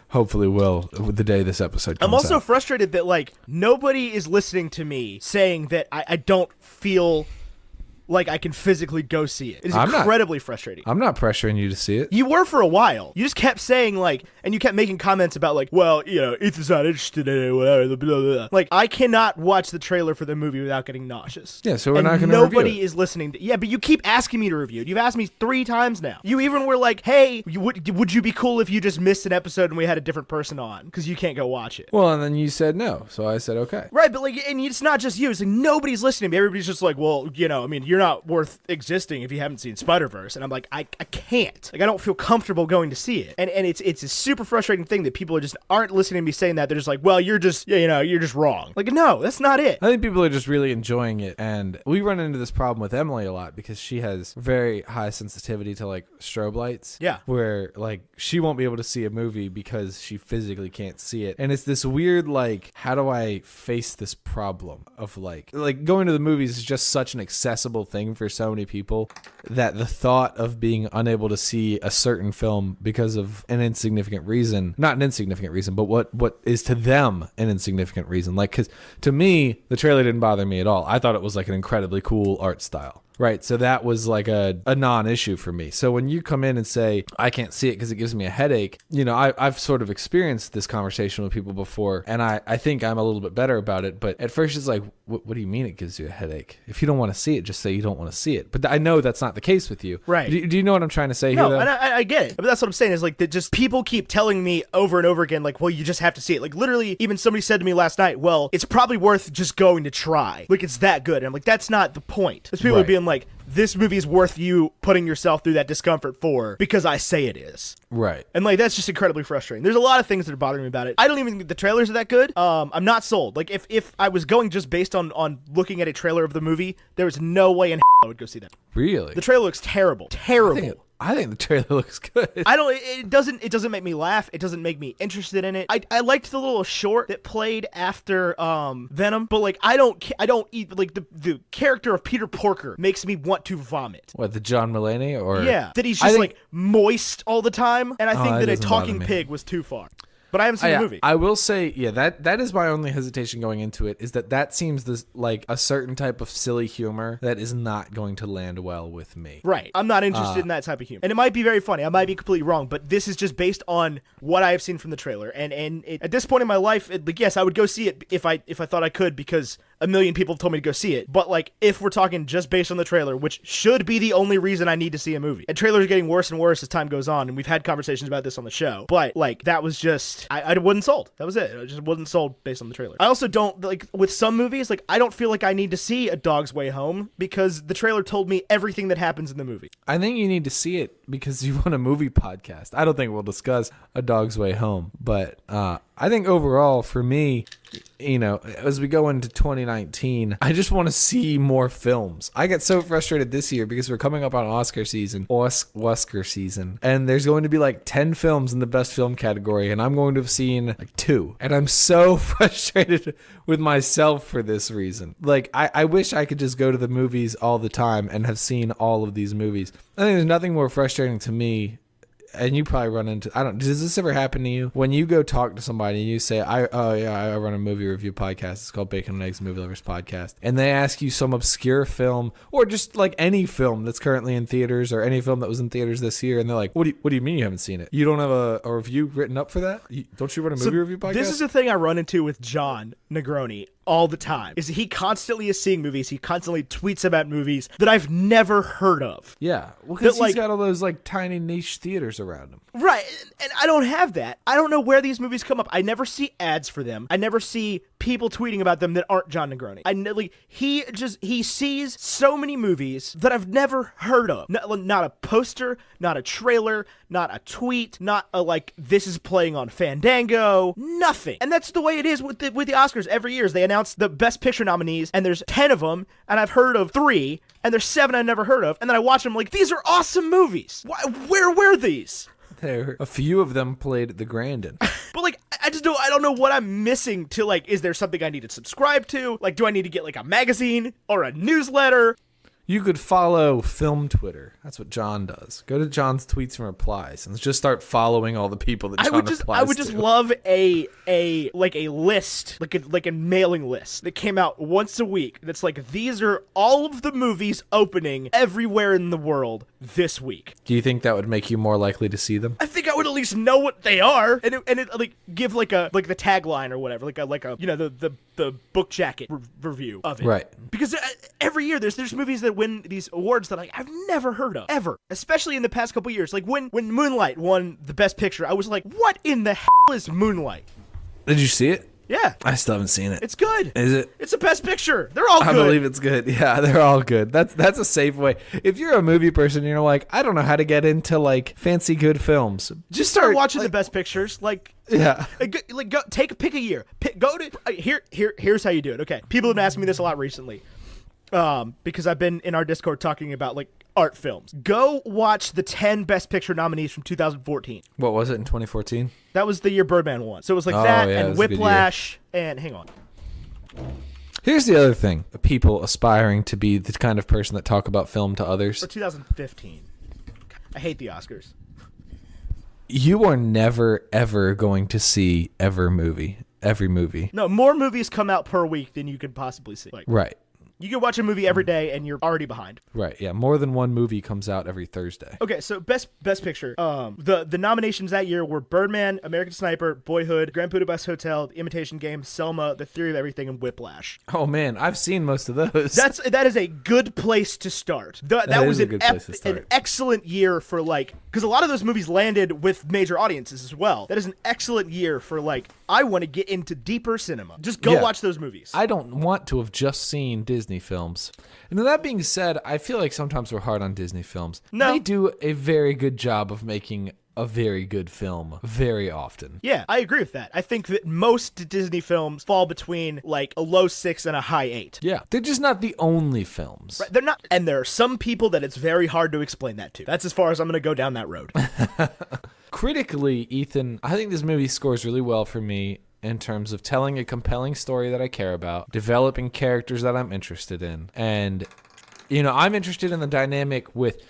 hopefully will the day this episode comes I'm also out. frustrated that like nobody is listening to me saying that I don't feel like I can physically go see it. It is incredibly frustrating. I'm not pressuring you to see it. You were for a while. You just kept saying like, and you kept making comments about like, well, Ethan's not interested in it, whatever, blah, blah, blah. Like, I cannot watch the trailer for the movie without getting nauseous. Yeah, so we're not going to review it. Nobody is listening to, yeah, but you keep asking me to review it. You've asked me 3 times now. You even were like, hey, would you be cool if you just missed an episode and we had a different person on? Because you can't go watch it. Well, and then you said no, so I said okay. Right, but like, and it's not just you. It's like nobody's listening to me. Everybody's just like, well, you're not worth existing if you haven't seen Spider-Verse. And I'm like, I can't. Like, I don't feel comfortable going to see it. And it's a super frustrating thing that people aren't listening to me saying that. They're just like, well, you're just wrong. Like, no, that's not it. I think people are just really enjoying it. And we run into this problem with Emily a lot because she has very high sensitivity to like strobe lights. Yeah. Where like she won't be able to see a movie because she physically can't see it. And it's this weird, like, how do I face this problem of like going to the movies is just such an accessible thing for so many people that the thought of being unable to see a certain film because of an insignificant reason, not an insignificant reason, but what is to them an insignificant reason. Like, because to me, the trailer didn't bother me at all. I thought it was like an incredibly cool art style. Right. So that was like a non-issue for me. So when you come in and say, I can't see it because it gives me a headache, I've sort of experienced this conversation with people before, and I think I'm a little bit better about it. But at first it's like, what do you mean it gives you a headache? If you don't want to see it, just say you don't want to see it. But I know that's not the case with you. Right. Do you know what I'm trying to say here, No, though? and I get it. But that's what I'm saying is like that just people keep telling me over and over again, like, well, you just have to see it. Like literally even somebody said to me last night, well, it's probably worth just going to try. Like it's that good. And I'm like, that's not the point. There's people being like, this movie is worth you putting yourself through that discomfort for because I say it is. Right. And like that's just incredibly frustrating. There's a lot of things that are bothering me about it. I don't even think the trailers are that good. I'm not sold. Like if I was going just based on looking at a trailer of the movie, there was no way in I would go see that. Really? The trailer looks terrible. Terrible. I think the trailer looks good. It doesn't make me laugh. It doesn't make me interested in it. I liked the little short that played after Venom, but like I don't eat like the character of Peter Porker makes me want to vomit. What, the John Mulaney or yeah, that he's just like moist all the time, and I think that a doesn't talking bother me. pig was too far. But I haven't seen the movie. I will say, that is my only hesitation going into it, is that seems like a certain type of silly humor that is not going to land well with me. Right. I'm not interested in that type of humor. And it might be very funny. I might be completely wrong, but this is just based on what I have seen from the trailer. And at this point in my life, like, yes, I would go see it if I thought I could because a million people have told me to go see it. But like, if we're talking just based on the trailer, which should be the only reason I need to see a movie. And trailers are getting worse and worse as time goes on, and we've had conversations about this on the show. But like, that was just, I wasn't sold. That was it. I just wasn't sold based on the trailer. I also don't, like, with some movies, like, I don't feel like I need to see A Dog's Way Home because the trailer told me everything that happens in the movie. I think you need to see it because you want a movie podcast. I don't think we'll discuss A Dog's Way Home, but I think overall for me, as we go into 2019, I just want to see more films. I get so frustrated this year because we're coming up on Oscar season, and there's going to be like 10 films in the best film category, and I'm going to have seen like 2. And I'm so frustrated with myself for this reason. Like, I wish I could just go to the movies all the time and have seen all of these movies. I think there's nothing more frustrating to me. And you probably run into, does this ever happen to you? When you go talk to somebody and you say, I run a movie review podcast. It's called Bacon and Eggs Movie Lovers Podcast. And they ask you some obscure film or just like any film that's currently in theaters or any film that was in theaters this year. And they're like, what do you mean you haven't seen it? You don't have a review written up for that? Don't you run a movie review podcast? This is the thing I run into with John Negroni all the time, is he constantly is seeing movies. He constantly tweets about movies that I've never heard of. Yeah. Well, because he's got all those like tiny niche theaters around him. Right. And I don't have that. I don't know where these movies come up. I never see ads for them. I never see people tweeting about them that aren't John Negroni. He sees so many movies that I've never heard of. Not a poster, not a trailer, not a tweet, not a like this is playing on Fandango, nothing. And that's the way it is with the Oscars every year. Is they announce the Best Picture nominees, and there's 10 of them, and I've heard of 3, and there's 7 I've never heard of, and then I watch them like, these are awesome movies. Where were these? There, a few of them played at the Grandin. But like, I don't know what I'm missing to like, is there something I need to subscribe to? Like, do I need to get like a magazine or a newsletter? You could follow Film Twitter. That's what John does. Go to John's tweets and replies and just start following all the people that John replies to. I would just love a list, like a mailing list that came out once a week. That's like, these are all of the movies opening everywhere in the world this week. Do you think that would make you more likely to see them? I think I would at least know what they are, and it like give like the tagline or whatever, like a the book jacket review of it. Right. Because every year there's movies that win these awards that I've never heard of, ever. Especially in the past couple years. Like when Moonlight won the Best Picture, I was like, what in the hell is Moonlight? Did you see it? Yeah. I still haven't seen it. It's good. Is it? It's the Best Picture. They're all good. I believe it's good. Yeah, they're all good. That's a safe way. If you're a movie person and you're like, I don't know how to get into like fancy good films, just start watching the Best Pictures. Like, yeah. Go pick a year. Here's how you do it. Okay. People have been asking me this a lot recently. Because I've been in our Discord talking about like art films. Go watch the 10 Best Picture nominees from 2014. What was it in 2014? That was the year Birdman won. So it was like and Whiplash and hang on. Here's the other thing. People aspiring to be the kind of person that talk about film to others. For 2015. I hate the Oscars. You are never, ever going to see every movie. No, more movies come out per week than you could possibly see. Like, right. You can watch a movie every day and you're already behind. Right. Yeah. More than one movie comes out every Thursday. Okay, so best picture. The nominations that year were Birdman, American Sniper, Boyhood, Grand Budapest Hotel, The Imitation Game, Selma, The Theory of Everything, and Whiplash. Oh man, I've seen most of those. That is a good place to start. That was an excellent year for because a lot of those movies landed with major audiences as well. That is an excellent year for I want to get into deeper cinema. Just go watch those movies. I don't want to have just seen Disney films. And that being said, I feel like sometimes we're hard on Disney films. No. They do a very good job of making a very good film very often. Yeah, I agree with that. I think that most Disney films fall between a low 6 and a high 8. Yeah, they're just not the only films. Right, they're not, and there are some people that it's very hard to explain that to. That's as far as I'm going to go down that road. Critically, Ethan, I think this movie scores really well for me in terms of telling a compelling story that I care about, developing characters that I'm interested in, and I'm interested in the dynamic with.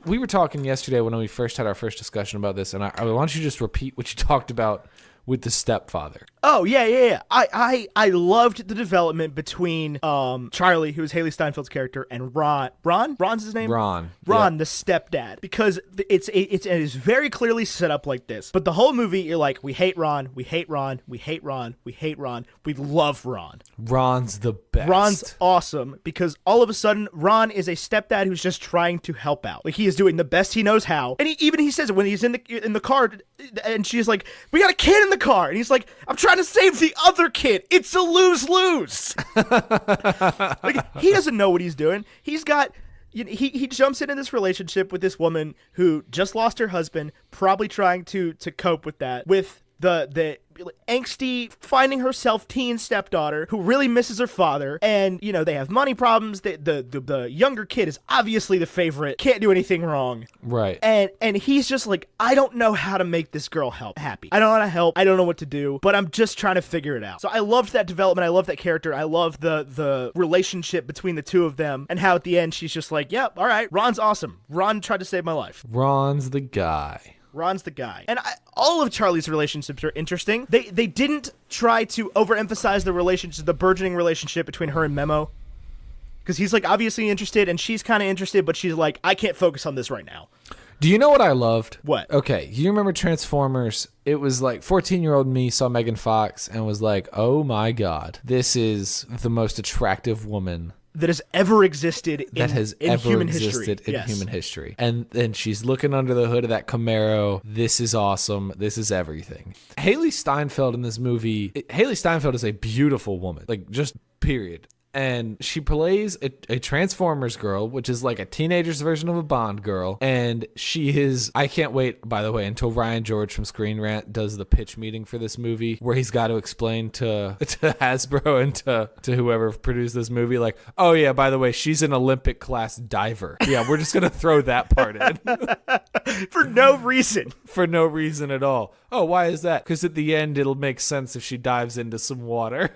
We were talking yesterday when we first had our first discussion about this, and I why don't you just repeat what you talked about with the stepfather? Oh, yeah. I loved the development between Charlie, who is Haley Steinfeld's character, and Ron. Ron's his name? Ron, the stepdad. Because it is very clearly set up like this. But the whole movie, you're like, we hate Ron, we hate Ron, we hate Ron, we hate Ron, we love Ron. Ron's the best. Ron's awesome because all of a sudden, Ron is a stepdad who's just trying to help out. He is doing the best he knows how. And he says it when he's in the car, and she's like, we got a kid in the car. And he's like, I'm trying to save the other kid. It's a lose-lose. He doesn't know what he's doing. He's got... He jumps into this relationship with this woman who just lost her husband, probably trying to cope with that, with the angsty, finding herself teen stepdaughter who really misses her father, and they have money problems. The younger kid is obviously the favorite, can't do anything wrong, right? And he's just like, I don't know how to make this girl happy. I don't know how to help. I don't know what to do, but I'm just trying to figure it out. So I loved that development. I love that character. I love the relationship between the two of them, and how at the end she's just like, yep, all right, Ron's awesome. Ron tried to save my life. Ron's the guy. Ron's the guy. And all of Charlie's relationships are interesting. They didn't try to overemphasize the burgeoning relationship between her and Memo. Because he's obviously interested and she's kind of interested, but she's like, I can't focus on this right now. Do you know what I loved? What? Okay, you remember Transformers? It was 14-year-old me saw Megan Fox and was like, oh my God, this is the most attractive woman that has ever existed in human history. And then she's looking under the hood of that Camaro. This is awesome. This is everything. Haley Steinfeld in this movie, Haley Steinfeld is a beautiful woman, just period. And she plays a Transformers girl, which is a teenager's version of a Bond girl. And she is, I can't wait, by the way, until Ryan George from Screen Rant does the pitch meeting for this movie, where he's got to explain to Hasbro and to whoever produced this movie, oh yeah, by the way, she's an Olympic class diver. Yeah, we're just going to throw that part in. For no reason. For no reason at all. Oh, why is that? Because at the end, it'll make sense if she dives into some water.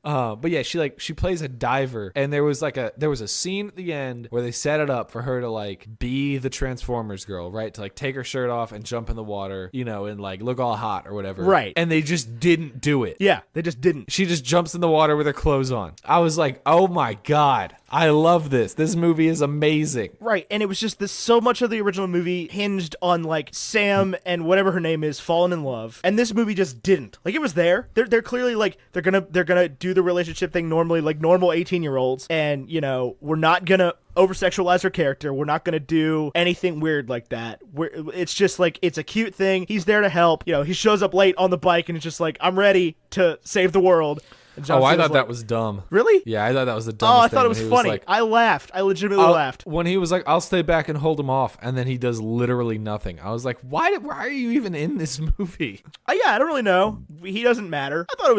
But yeah, she plays a diver, and there was a scene at the end where they set it up for her to be the Transformers girl, right? To take her shirt off and jump in the water, and look all hot or whatever. Right. And they just didn't do it. Yeah, they just didn't. She just jumps in the water with her clothes on. I was like, oh my God, I love this. This movie is amazing. Right, and it was just so much of the original movie hinged on Sam and whatever her name is falling in love, and this movie just didn't. It was there. They're clearly they're gonna do the relationship thing normally, normal 18-year-olds, and we're not gonna over-sexualize her character. We're not gonna do anything weird like that. It's just it's a cute thing. He's there to help. He shows up late on the bike and it's just I'm ready to save the world. I thought that was dumb. Really? Yeah, I thought that was the dumbest thing. Oh, I thought it was funny. I laughed. I legitimately laughed. When he was like, I'll stay back and hold him off, and then he does literally nothing. I was like, why are you even in this movie? Yeah, I don't really know. He doesn't matter. I thought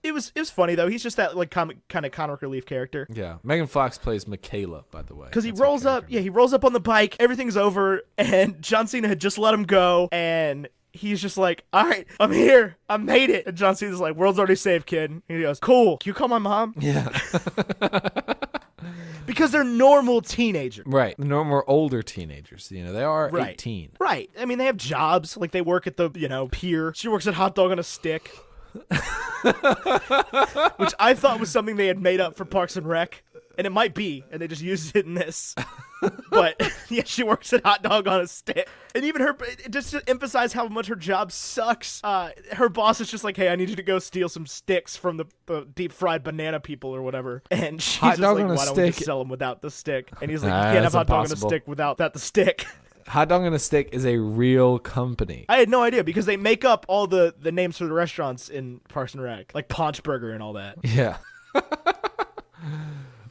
it was funny, though. He's just that kind of comic relief character. Yeah. Megan Fox plays Michaela, by the way. Because he rolls up on the bike, everything's over, and John Cena had just let him go, and he's just like, all right, I'm here. I made it. And John Cena's like, world's already saved, kid. And he goes, cool. Can you call my mom? Yeah. Because they're normal teenagers. Right. Normal older teenagers. They are 18. Right. I mean, they have jobs. They work at the, pier. She works at Hot Dog on a Stick. which I thought was something they had made up for Parks and Rec, and it might be, and they just used it in this. But yeah, she works at Hot Dog on a Stick, and even her, just to emphasize how much her job sucks. Her boss is just like, "Hey, I need you to go steal some sticks from the deep fried banana people or whatever," and she's Hot just dog like, on a "Why don't we just stick. sell them without the stick?" And he's like, "You can't have That's hot dog on a impossible. stick without the stick." Hot Dog on a Stick is a real company. I had no idea because they make up all the names for the restaurants in Parks and Rec, like Paunch Burger and all that. Yeah.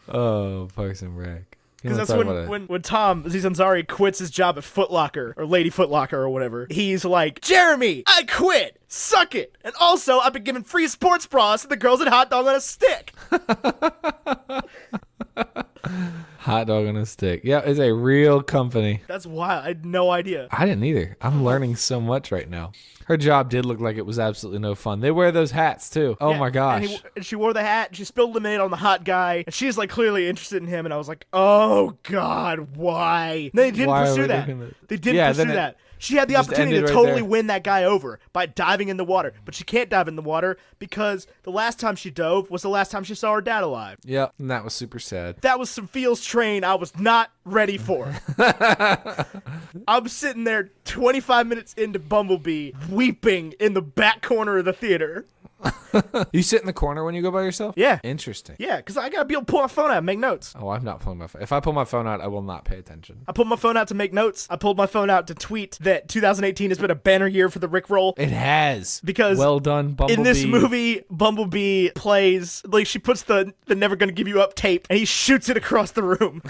Oh, Parks and Rec. Because that's when Tom Aziz Ansari quits his job at Foot Locker or Lady Foot Locker or whatever. He's like, "Jeremy, I quit. Suck it. And also, I've been giving free sports bras to the girls at Hot Dog on a Stick." Hot Dog on a Stick. Yeah, it's a real company. That's wild. I had no idea. I didn't either. I'm learning so much right now. Her job did look like it was absolutely no fun. They wear those hats too. Oh Yeah, my gosh. And she wore the hat. And she spilled lemonade on the hot guy. And she's like clearly interested in him. And I was like, "Oh God, why?" No, they didn't Why are pursue we that. doing that? They didn't Yeah, pursue then it that. She had the just opportunity to ended right totally there. win that guy over by diving in the water, but she can't dive in the water because the last time she dove was the last time she saw her dad alive. Yep, and that was super sad. That was some feels train I was not ready for. I'm sitting there 25 minutes into Bumblebee weeping in the back corner of the theater. You sit in the corner when you go by yourself? Yeah. Interesting. Yeah, because I got to be able to pull my phone out and make notes. Oh, I'm not pulling my phone. If I pull my phone out, I will not pay attention. I pulled my phone out to make notes. I pulled my phone out to tweet that 2018 has been a banner year for the Rickroll. It has. Because well done, Bumblebee. in this movie, Bumblebee plays, like, she puts the Never Gonna Give You Up tape, and he shoots it across the room.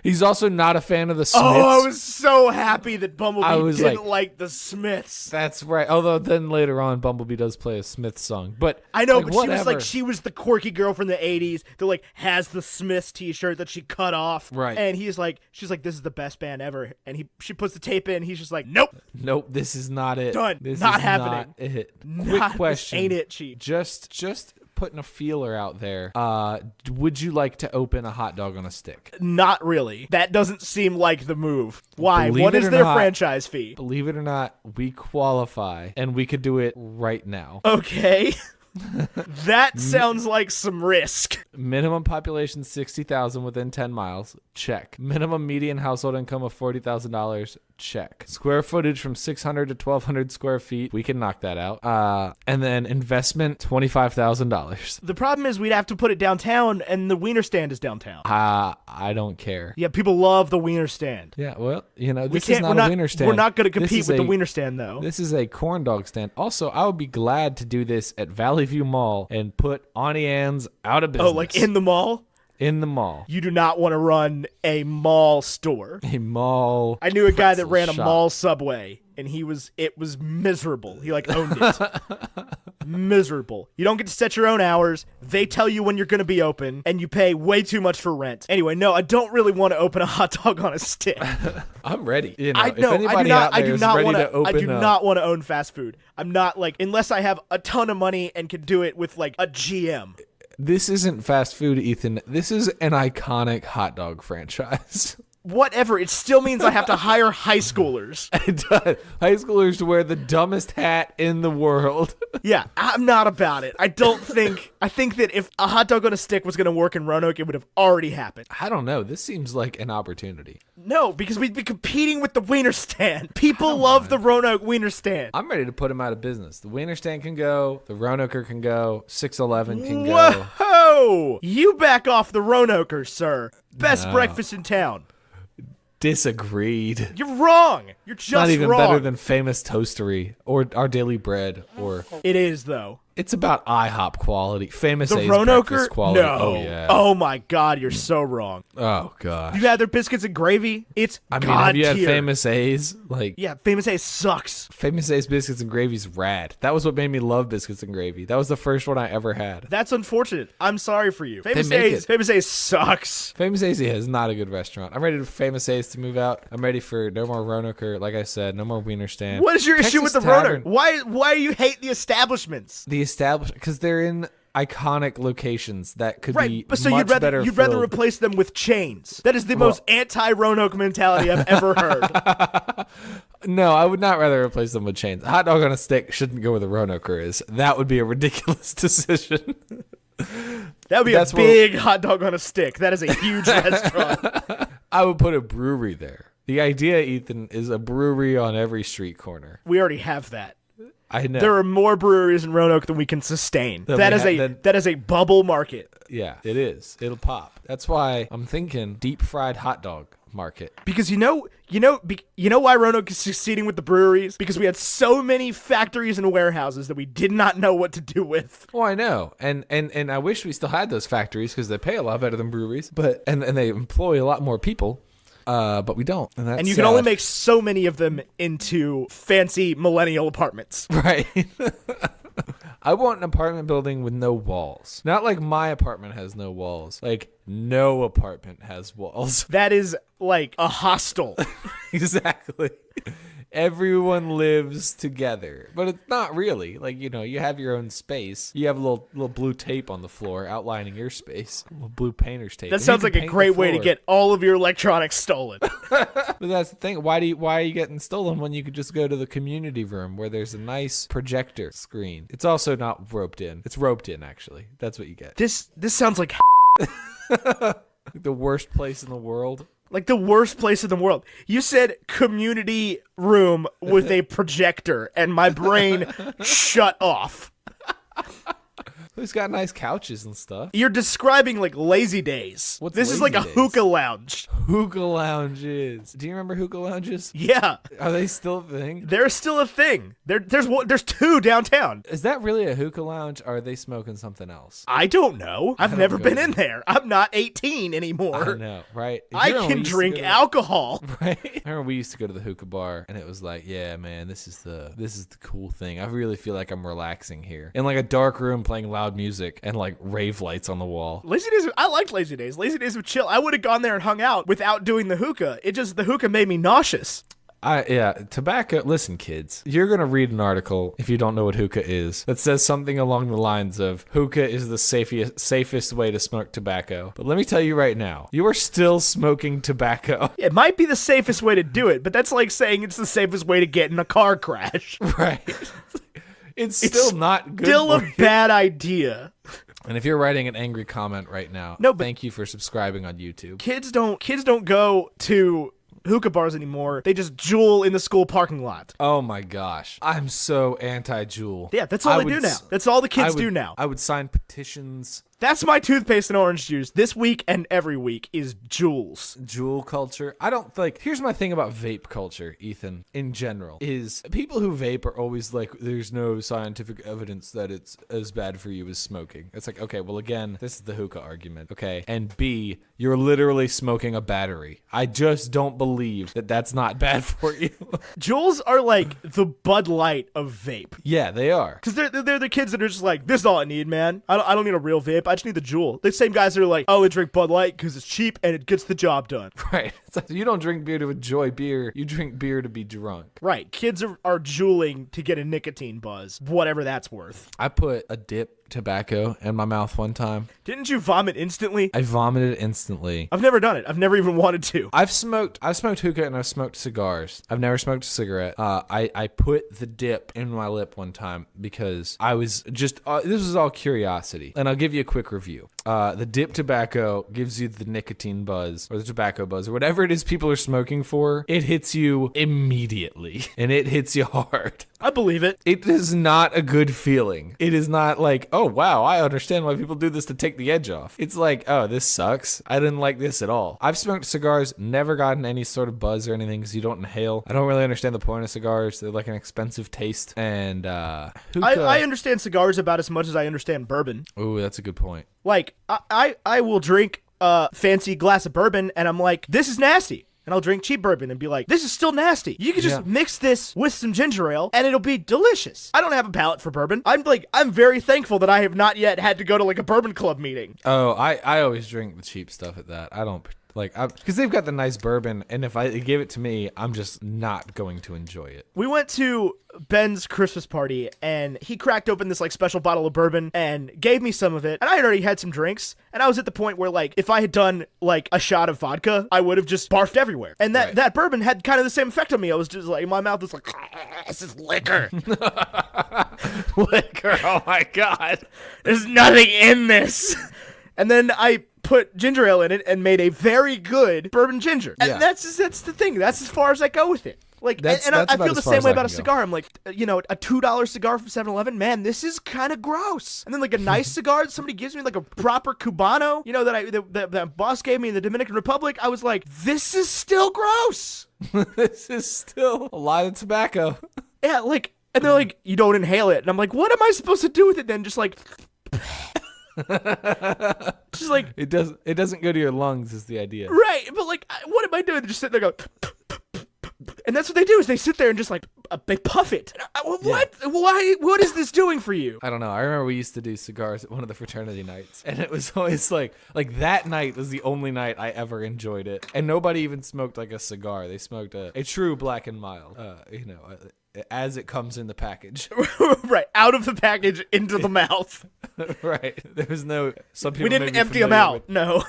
He's also not a fan of the Smiths. Oh, I was so happy that Bumblebee I was didn't like the Smiths. That's right. Although then later on, Bumblebee does play a Smiths song. But I know, like, but whatever. she was the quirky girl from the 80s that, like, has the Smiths t-shirt that she cut off. Right. And she's like, "This is the best band ever." And she puts the tape in, he's just like, "Nope. Nope, this is not it. Done. This Not is happening. Not it. Not- Quick question. This ain't it, Chief." Just putting a feeler out there. Would you like to open a hot dog on a stick? Not really. That doesn't seem like the move. Why? Believe What it is or their not- franchise fee? Believe it or not, we qualify, and we could do it right now. Okay. That sounds like some risk. Minimum population 60,000 within 10 miles. Check. Minimum median household income of $40,000. Check. Square footage from 600 to 1,200 square feet. We can knock that out. And then investment $25,000. The problem is we'd have to put it downtown, and the Wiener Stand is downtown. I don't care. Yeah, people love the Wiener Stand. Yeah, well, this We're is not a wiener stand. We're not going to This compete is with the a- Wiener Stand, though. This is a corn dog stand. Also, I would be glad to do this at Valley View Mall and put Auntie Anne's out of business. Oh, like in the mall? In the mall. You do not want to run a mall store. A mall. I knew a guy that pretzel ran a shop. mall Subway, and it was miserable. He, like, owned it. Miserable. You don't get to set your own hours. They tell you when you're going to be open, and you pay way too much for rent. Anyway, no, I don't really want to open a hot dog on a stick. I'm ready. You know, I know. if anybody out there is ready to open I do up, not want to own fast food. I'm not, like, unless I have a ton of money and can do it with, like, a GM. this isn't fast food, Ethan. This is an iconic hot dog franchise. Whatever. It still means I have to hire high schoolers. It does. High schoolers to wear the dumbest hat in the world. Yeah, I'm not about it. I think that if a hot dog on a stick was going to work in Roanoke, it would have already happened. I don't know. This seems like an opportunity. No, because we'd be competing with the Wiener Stand. People love the Roanoke Wiener Stand. I'm ready to put them out of business. The Wiener Stand can go. The Roanoker can go. 611 can go. Whoa! You back off the Roanokers, sir. Best No. breakfast in town. Disagreed. You're wrong. You're just Not even wrong. better than Famous Toastery or Our Daily Bread or... It is, though. It's about IHOP quality. Famous The A's Roanoker? breakfast quality. No. Oh, yeah. Oh, my God. You're so wrong. Oh, gosh. You had their biscuits and gravy? It's I mean, God have you had tier. Famous A's? Like, Yeah, Famous Ace sucks. Famous A's biscuits and gravy's rad. That was what made me love biscuits and gravy. That was the first one I ever had. That's unfortunate. I'm sorry for you. Famous make Ace. it. Famous Ace sucks. Famous A's is not a good restaurant. I'm ready for Famous A's to move out. I'm ready for no more Roanoker. Like I said, no more Wiener Stand. What is your issue with the Texas Tavern. Roanoke? Why do you hate the establishments? The establishment, because they're in iconic locations that could Right, be but so much you'd rather better you'd rather filled. replace them with chains. That is the most anti-Roanoke mentality I've ever heard. No, I would not rather replace them with chains. A hot dog on a stick shouldn't go where the Roanoker is. That would be a ridiculous decision. That would be a big hot dog on a stick. That is a huge restaurant. I would put a brewery there. The idea, Ethan, is a brewery on every street corner. We already have that. I know. There are more breweries in Roanoke than we can sustain. That is a bubble market. Yeah, it is. It'll pop. That's why I'm thinking deep fried hot dog market. Because you know why Roanoke is succeeding with the breweries? Because we had so many factories and warehouses that we did not know what to do with. Well, I know, and I wish we still had those factories because they pay a lot better than breweries, but and they employ a lot more people. But we don't. And you can only make so many of them into fancy millennial apartments. Right. I want an apartment building with no walls. Not like my apartment has no walls. Like, no apartment has walls. That is like a hostel. Exactly. Everyone lives together, but it's not really. Like, you have your own space. You have a little blue tape on the floor outlining your space. A little blue painter's tape. That sounds like a great way to get all of your electronics stolen. But that's the thing. Why are you getting stolen when you could just go to the community room where there's a nice projector screen? It's also not roped in. It's roped in, actually. That's what you get. This sounds like The worst place in the world. like the worst place in the world. You said community room with a projector, and my brain shut off. It's got nice couches and stuff. You're describing like Lazy Days. This is like a hookah lounge. Hookah lounges. Do you remember hookah lounges? Yeah. Are they still a thing? They're still a thing. There's two downtown. Is that really a hookah lounge, or are they smoking something else? I don't know. I've never been in there. I'm not 18 anymore. I know, right? I can drink alcohol. Right? I remember we used to go to the hookah bar, and it was like, yeah, man, this is the cool thing. I really feel like I'm relaxing here in like a dark room playing loud music and like rave lights on the wall. Lazy Days, I liked Lazy Days. Lazy Days were chill. I would have gone there and hung out without doing the hookah. The hookah made me nauseous. Tobacco. Listen, kids, you're going to read an article, if you don't know what hookah is, that says something along the lines of hookah is the safest way to smoke tobacco. But let me tell you right now, you are still smoking tobacco. It might be the safest way to do it, but that's like saying it's the safest way to get in a car crash. Right. It's still not good. Still a bad idea. And if you're writing an angry comment right now, thank you for subscribing on YouTube. Kids don't go to hookah bars anymore. They just Juul in the school parking lot. Oh my gosh. I'm so anti-Juul. Yeah, that's all they do now. That's all the kids do now. I would sign petitions. That's my toothpaste and orange juice this week and every week is Juuls. Juul culture. Here's my thing about vape culture, Ethan, in general, is people who vape are always like, there's no scientific evidence that it's as bad for you as smoking. It's like, okay, well, again, this is the hookah argument, okay? And B, you're literally smoking a battery. I just don't believe that that's not bad for you. Juuls are like the Bud Light of vape. Yeah, they are. Because they're the kids that are just like, this is all I need, man. I don't need a real vape. I just need the Juul. The same guys that are like, oh, I drink Bud Light because it's cheap and it gets the job done. Right. It's like, you don't drink beer to enjoy beer. You drink beer to be drunk. Right. Kids are Juuling to get a nicotine buzz, whatever that's worth. I put a dip tobacco in my mouth one time. Didn't you vomit instantly? I vomited instantly. I've never done it. I've never even wanted to. I've smoked hookah and I've smoked cigars. I've never smoked a cigarette. I put the dip in my lip one time because I was just this was all curiosity. And I'll give you a quick review. The dip tobacco gives you the nicotine buzz or the tobacco buzz or whatever it is people are smoking for. It hits you immediately and it hits you hard. I believe it. It is not a good feeling. It is not like, oh, wow, I understand why people do this to take the edge off. It's like, oh, this sucks. I didn't like this at all. I've smoked cigars, never gotten any sort of buzz or anything because you don't inhale. I don't really understand the point of cigars. They're like an expensive taste. And hookah. I understand cigars about as much as I understand bourbon. Oh, that's a good point. Like, I will drink a fancy glass of bourbon and I'm like, this is nasty. And I'll drink cheap bourbon and be like, this is still nasty. You can just mix this with some ginger ale and it'll be delicious. I don't have a palate for bourbon. I'm very thankful that I have not yet had to go to like a bourbon club meeting. Oh, I always drink the cheap stuff at that. I don't Like, because they've got the nice bourbon, and if they give it to me, I'm just not going to enjoy it. We went to Ben's Christmas party, and he cracked open this like special bottle of bourbon and gave me some of it. And I had already had some drinks, and I was at the point where like if I had done like a shot of vodka, I would have just barfed everywhere. And that bourbon had kind of the same effect on me. I was just like, my mouth was like, this is liquor. Liquor. Oh my God. There's nothing in this. And then I put ginger ale in it and made a very good bourbon ginger. And that's the thing. That's as far as I go with it. Like, I feel the same way about a cigar. I'm like, a $2 cigar from 7-Eleven, man, this is kind of gross. And then like a nice cigar that somebody gives me, like a proper Cubano, that boss gave me in the Dominican Republic, I was like, this is still gross. This is still a lot of tobacco. Yeah, like, and they're like, you don't inhale it. And I'm like, what am I supposed to do with it then? Just like... just like... It doesn't go to your lungs is the idea. Right, but like, what am I doing? Just sit there and go... And that's what they do, is they sit there and just like they puff it. What? Yeah. Why? What is this doing for you? I don't know. I remember we used to do cigars at one of the fraternity nights, and it was always like that night was the only night I ever enjoyed it. And nobody even smoked like a cigar. They smoked a true Black and Mild. As it comes in the package. Right, out of the package into the mouth. Right. There was no. Some people we didn't empty them out. No.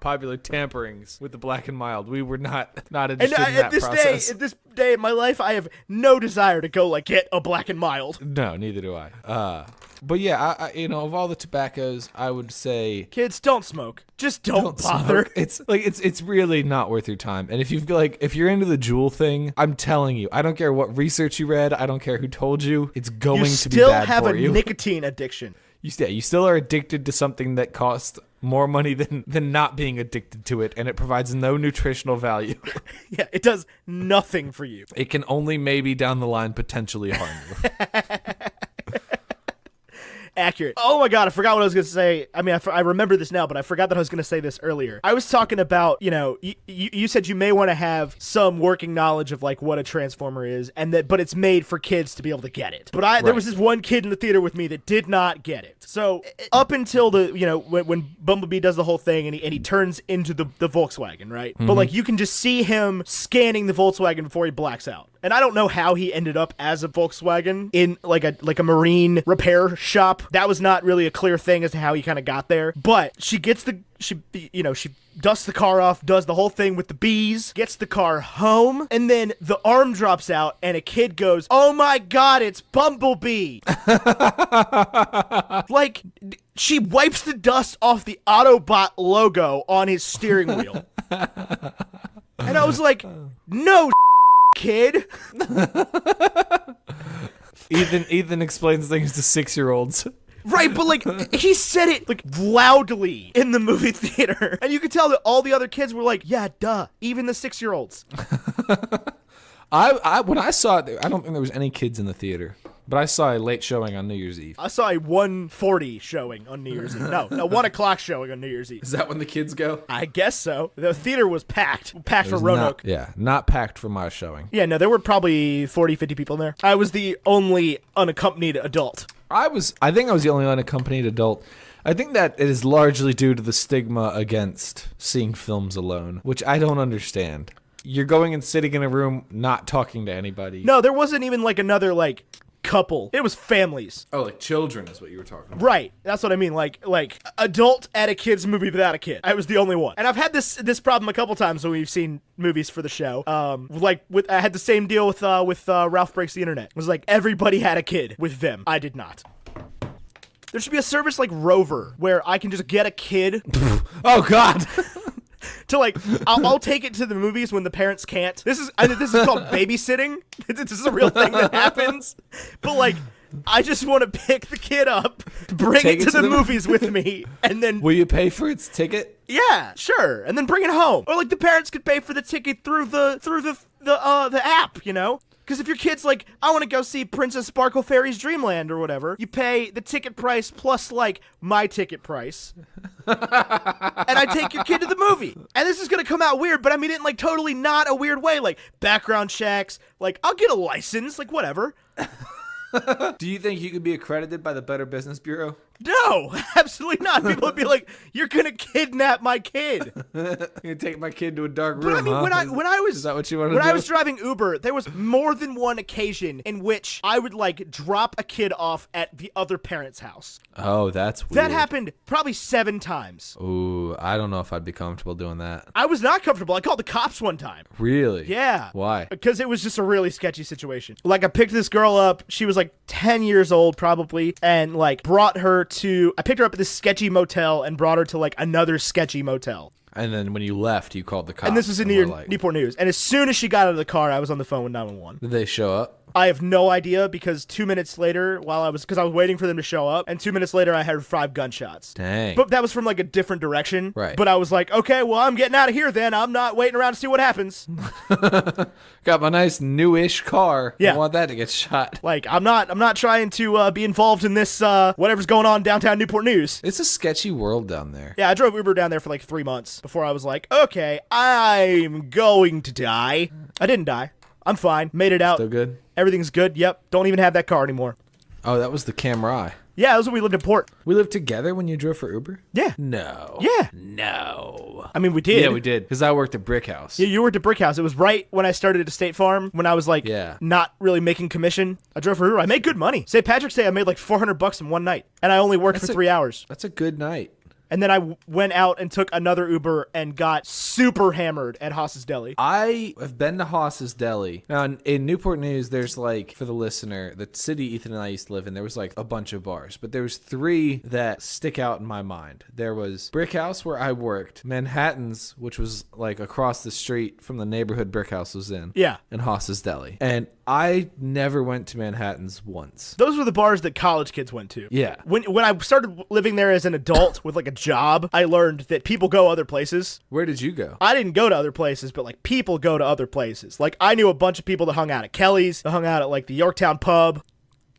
Popular tamperings with the Black and Mild. We were not interested in that process. At this day in my life, I have no desire to go like get a Black and Mild. No, neither do I. But yeah, I of all the tobaccos, I would say kids don't smoke. Just don't bother. Smoke. It's really not worth your time. And if you're into the Juul thing, I'm telling you, I don't care what research you read, I don't care who told you, it's going to be bad for you. You still have a nicotine addiction. You still are addicted to something that costs more money than not being addicted to it, and it provides no nutritional value. Yeah, it does nothing for you. It can only maybe down the line potentially harm you. Accurate. Oh my God, I forgot what I was going to say. I mean, I remember this now, but I forgot that I was going to say this earlier. I was talking about, you said you may want to have some working knowledge of like what a Transformer is, but it's made for kids to be able to get it. But there was this one kid in the theater with me that did not get it. So up until when Bumblebee does the whole thing and he turns into the Volkswagen, right? Mm-hmm. But like you can just see him scanning the Volkswagen before he blacks out. And I don't know how he ended up as a Volkswagen in like a marine repair shop. That was not really a clear thing as to how he kind of got there. But she gets she dusts the car off, does the whole thing with the bees, gets the car home, and then the arm drops out and a kid goes, "Oh my God, it's Bumblebee." Like, she wipes the dust off the Autobot logo on his steering wheel. And I was like, no, kid. Ethan explains things to 6-year-olds. Right, but like he said it like loudly in the movie theater, and you could tell that all the other kids were like, "Yeah, duh." Even the 6-year-olds. When I saw it, I don't think there was any kids in the theater, but I saw a late showing on New Year's Eve. I saw a 1:40 showing on New Year's Eve. No, 1 o'clock showing on New Year's Eve. Is that when the kids go? I guess so. The theater was packed for Roanoke. Not packed for my showing. Yeah, no, there were probably 40, 50 people in there. I was the only unaccompanied adult. I think I was the only unaccompanied adult. I think that it is largely due to the stigma against seeing films alone, which I don't understand. You're going and sitting in a room not talking to anybody. No, there wasn't even like another like couple. It was families. Oh, like children is what you were talking about. Right. That's what I mean. Like adult at a kid's movie without a kid. I was the only one. And I've had this problem a couple times when we've seen movies for the show. I had the same deal with Ralph Breaks the Internet. It was like everybody had a kid with them. I did not. There should be a service like Rover where I can just get a kid. Oh God. To like, I'll take it to the movies when the parents can't. This is called babysitting. This is a real thing that happens. But like, I just want to pick the kid up, bring it to the movies with me, and then. Will you pay for its ticket? Yeah, sure, and then bring it home. Or like the parents could pay for the ticket through the app, you know. Because if your kid's like, I want to go see Princess Sparkle Fairy's Dreamland or whatever, you pay the ticket price plus, like, my ticket price. And I take your kid to the movie. And this is going to come out weird, but I mean it in, like, totally not a weird way. Like, background checks. Like, I'll get a license. Like, whatever. Do you think you could be accredited by the Better Business Bureau? No, absolutely not. People would be like, "You're gonna kidnap my kid." You're gonna take my kid to a dark room. But I mean, huh? when I was Is that what you want to when do? I was driving Uber, there was more than one occasion in which I would like drop a kid off at the other parent's house. Oh, that's weird. That happened probably 7 times. Ooh, I don't know if I'd be comfortable doing that. I was not comfortable. I called the cops one time. Really? Yeah. Why? Because it was just a really sketchy situation. Like, I picked this girl up. She was like 10 years old probably, and like I picked her up at this sketchy motel and brought her to like another sketchy motel. And then when you left, you called the cops. And this was in Newport News. And as soon as she got out of the car, I was on the phone with 911. Did they show up? I have no idea, because 2 minutes later, because I was waiting for them to show up, and 2 minutes later I heard 5 gunshots. Dang. But that was from like a different direction. Right. But I was like, okay, well, I'm getting out of here then. I'm not waiting around to see what happens. Got my nice newish car. Yeah. I want that to get shot. Like, I'm not trying to be involved in this whatever's going on downtown Newport News. It's a sketchy world down there. Yeah, I drove Uber down there for like 3 months before I was like, okay, I'm going to die. I didn't die. I'm fine. Made it out. Still good? Everything's good. Yep. Don't even have that car anymore. Oh, that was the Camry. Yeah, that was when we lived in Port. We lived together when you drove for Uber? Yeah. No. Yeah. No. I mean, we did. Yeah, we did. Because I worked at Brick House. Yeah, you worked at Brick House. It was right when I started at State Farm, when I was like, Yeah. not really making commission. I drove for Uber. I made good money. St. Patrick's Day, I made like $400 in one night, and I only worked for 3 hours. That's a good night. And then I went out and took another Uber and got super hammered at Haas's Deli. I have been to Haas's Deli. Now, in Newport News, there's like, for the listener, the city Ethan and I used to live in, there was like a bunch of bars. But there was 3 that stick out in my mind. There was Brick House, where I worked. Manhattan's, which was like across the street from the neighborhood Brick House was in. Yeah. And Haas's Deli. And I never went to Manhattan's once. Those were the bars that college kids went to. Yeah. When I started living there as an adult with like a job, I learned that people go other places. Where did you go? I didn't go to other places, but like people go to other places. Like, I knew a bunch of people that hung out at Kelly's, that hung out at like the Yorktown pub.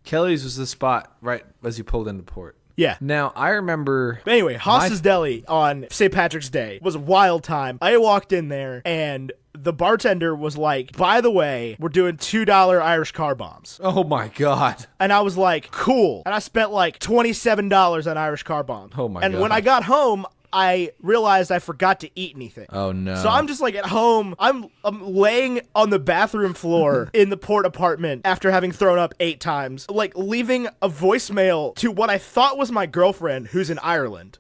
Kelly's was the spot right as you pulled into port. Yeah. Now, I remember... But anyway, Haas's Deli on St. Patrick's Day was a wild time. I walked in there, and the bartender was like, by the way, we're doing $2 Irish car bombs. Oh my God. And I was like, cool. And I spent like $27 on Irish car bombs. Oh my And God. when I got home, I realized I forgot to eat anything. Oh no. So I'm just like at home. I'm laying on the bathroom floor in the Port apartment after having thrown up 8 times, like leaving a voicemail to what I thought was my girlfriend, who's in Ireland.